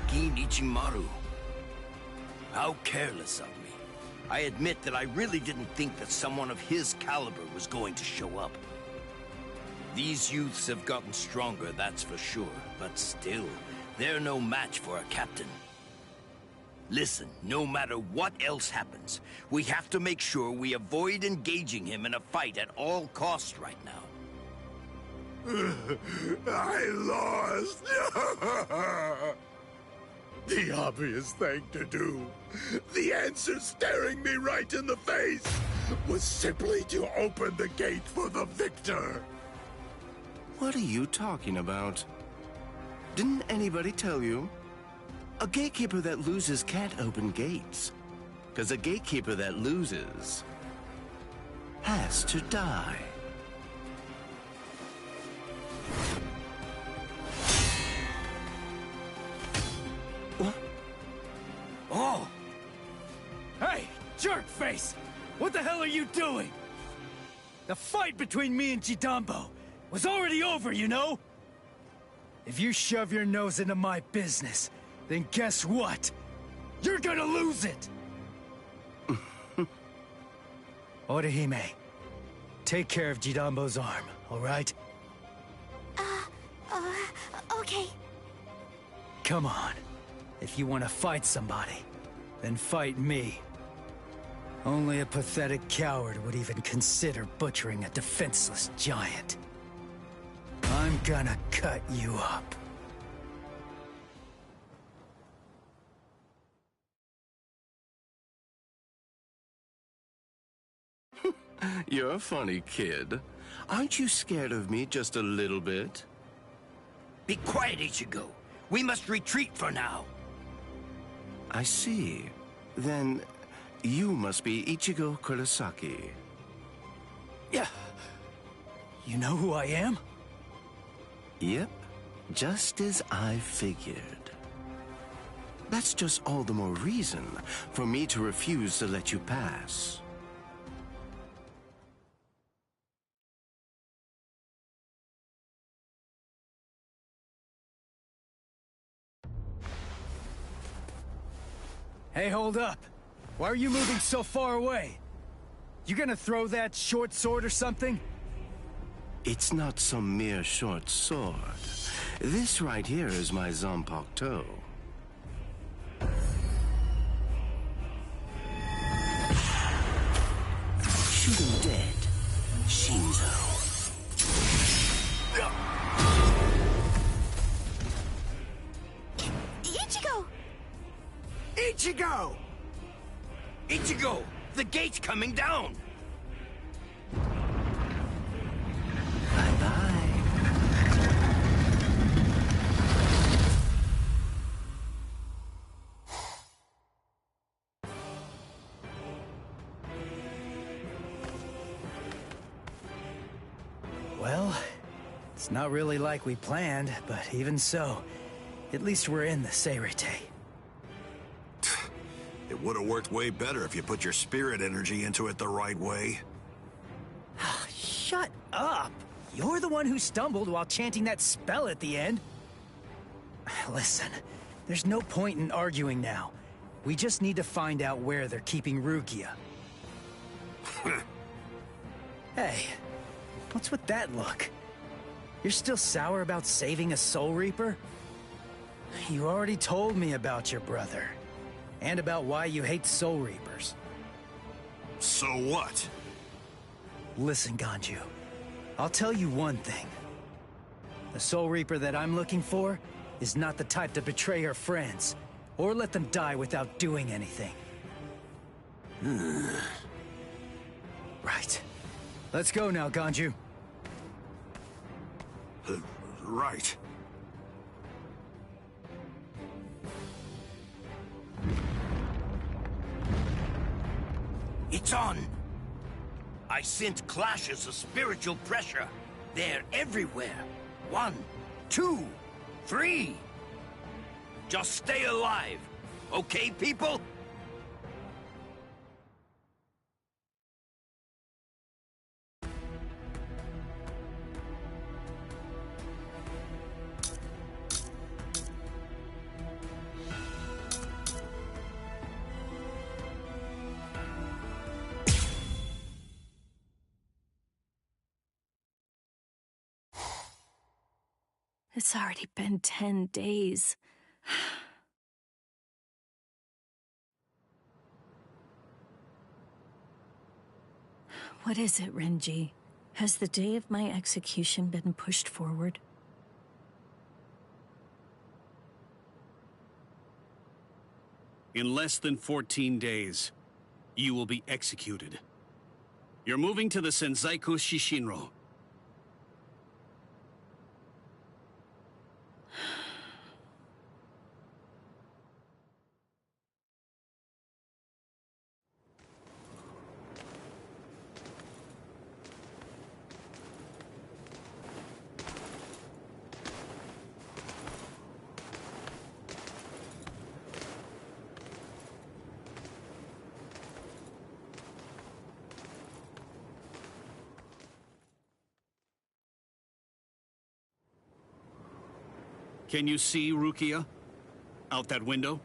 Gin Ichimaru. How careless of me. I admit that I really didn't think that someone of his caliber was going to show up. These youths have gotten stronger, that's for sure. But still, they're no match for a captain. Listen, no matter what else happens, we have to make sure we avoid engaging him in a fight at all costs right now. I lost. The obvious thing to do, the answer staring me right in the face, was simply to open the gate for the victor. What are you talking about? Didn't anybody tell you? A gatekeeper that loses can't open gates. Because a gatekeeper that loses has to die. What? Oh! Hey, jerkface! What the hell are you doing? The fight between me and Jidambo was already over, you know? If you shove your nose into my business, then guess what? You're gonna lose it! Orihime, take care of Jidambo's arm, all right? Okay. Come on. If you want to fight somebody, then fight me. Only a pathetic coward would even consider butchering a defenseless giant. I'm gonna cut you up. You're a funny kid. Aren't you scared of me just a little bit? Be quiet, Ichigo. We must retreat for now. I see. Then you must be Ichigo Kurosaki. Yeah. You know who I am? Yep, just as I figured. That's just all the more reason for me to refuse to let you pass. Hey, hold up. Why are you moving so far away? You gonna throw that short sword or something? It's not some mere short sword. This right here is my Zanpakuto. Shoot him dead, Shinzo. Ichigo! Ichigo! Ichigo! The gate's coming down! Well, it's not really like we planned, but even so, at least we're in the Seirete. It would have worked way better if you put your spirit energy into it the right way. Shut up! You're the one who stumbled while chanting that spell at the end. Listen, there's no point in arguing now. We just need to find out where they're keeping Rukia. Hey, what's with that look? You're still sour about saving a Soul Reaper? You already told me about your brother. And about why you hate Soul Reapers. So what? Listen, Ganju. I'll tell you one thing. The Soul Reaper that I'm looking for is not the type to betray her friends, or let them die without doing anything. Right. Let's go now, Ganju. Right. It's on! I sense clashes of spiritual pressure. They're everywhere. 1, 2, 3. Just stay alive. Okay, people? It's already been 10 days. What is it, Renji? Has the day of my execution been pushed forward? In less than 14 days, you will be executed. You're moving to the Senzaiku Shishinro. Can you see Rukia? Out that window?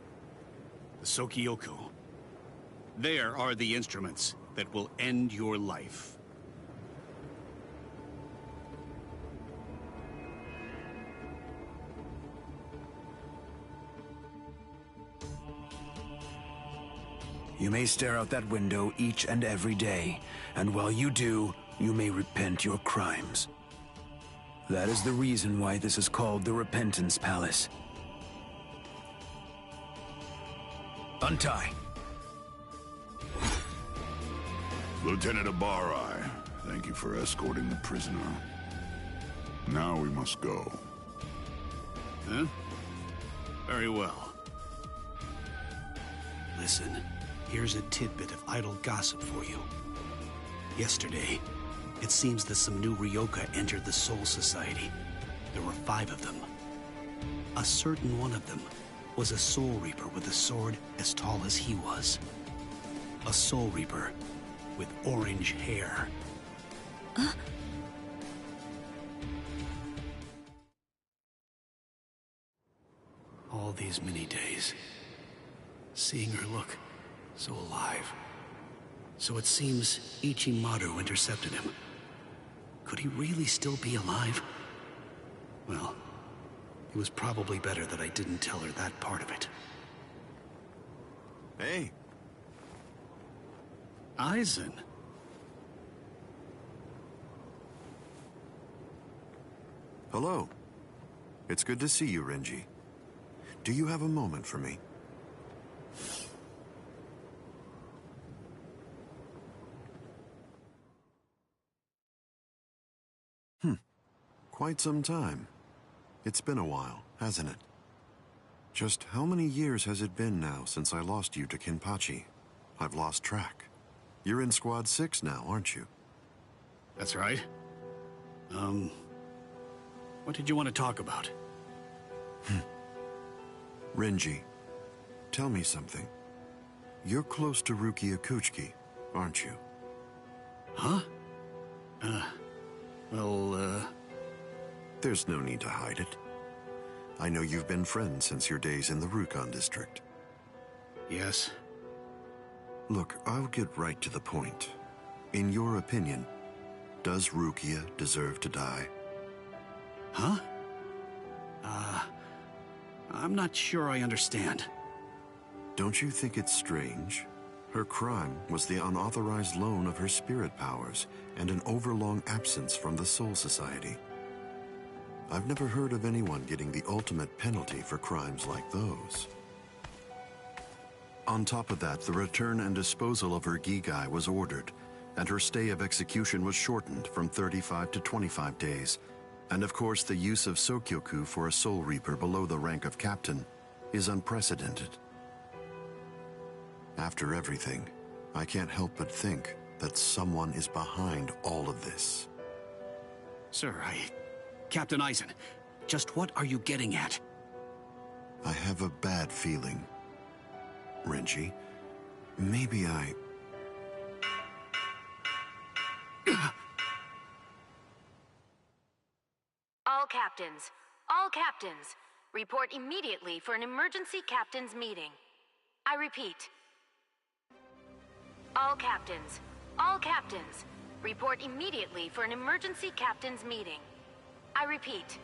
The Sokyoku. There are the instruments that will end your life. You may stare out that window each and every day, and while you do, you may repent your crimes. That is the reason why this is called the Repentance Palace. Untie. Lieutenant Abari, thank you for escorting the prisoner. Now we must go. Huh? Very well. Listen, here's a tidbit of idle gossip for you. Yesterday, it seems that some new Ryoka entered the Soul Society. There were 5 of them. A certain one of them was a Soul Reaper with a sword as tall as he was. A Soul Reaper with orange hair. All these many days, seeing her look so alive. So it seems Ichimaru intercepted him. Could he really still be alive? Well, it was probably better that I didn't tell her that part of it. Hey. Aizen. Hello. It's good to see you, Renji. Do you have a moment for me? Quite some time. It's been a while, hasn't it? Just how many years has it been now since I lost you to Kenpachi? I've lost track. You're in Squad 6 now, aren't you? That's right. What did you want to talk about? Renji, tell me something. You're close to Rukia Kuchiki, aren't you? Huh? There's no need to hide it. I know you've been friends since your days in the Rukon district. Yes. Look, I'll get right to the point. In your opinion, does Rukia deserve to die? Huh? I'm not sure I understand. Don't you think it's strange? Her crime was the unauthorized loan of her spirit powers and an overlong absence from the Soul Society. I've never heard of anyone getting the ultimate penalty for crimes like those. On top of that, the return and disposal of her Gigai was ordered, and her stay of execution was shortened from 35 to 25 days. And of course, the use of Sokyoku for a Soul Reaper below the rank of captain is unprecedented. After everything, I can't help but think that someone is behind all of this. Sir, Captain Aizen, just what are you getting at? I have a bad feeling. Renji, maybe I... All captains, report immediately for an emergency captain's meeting. I repeat. All captains, report immediately for an emergency captain's meeting. I repeat.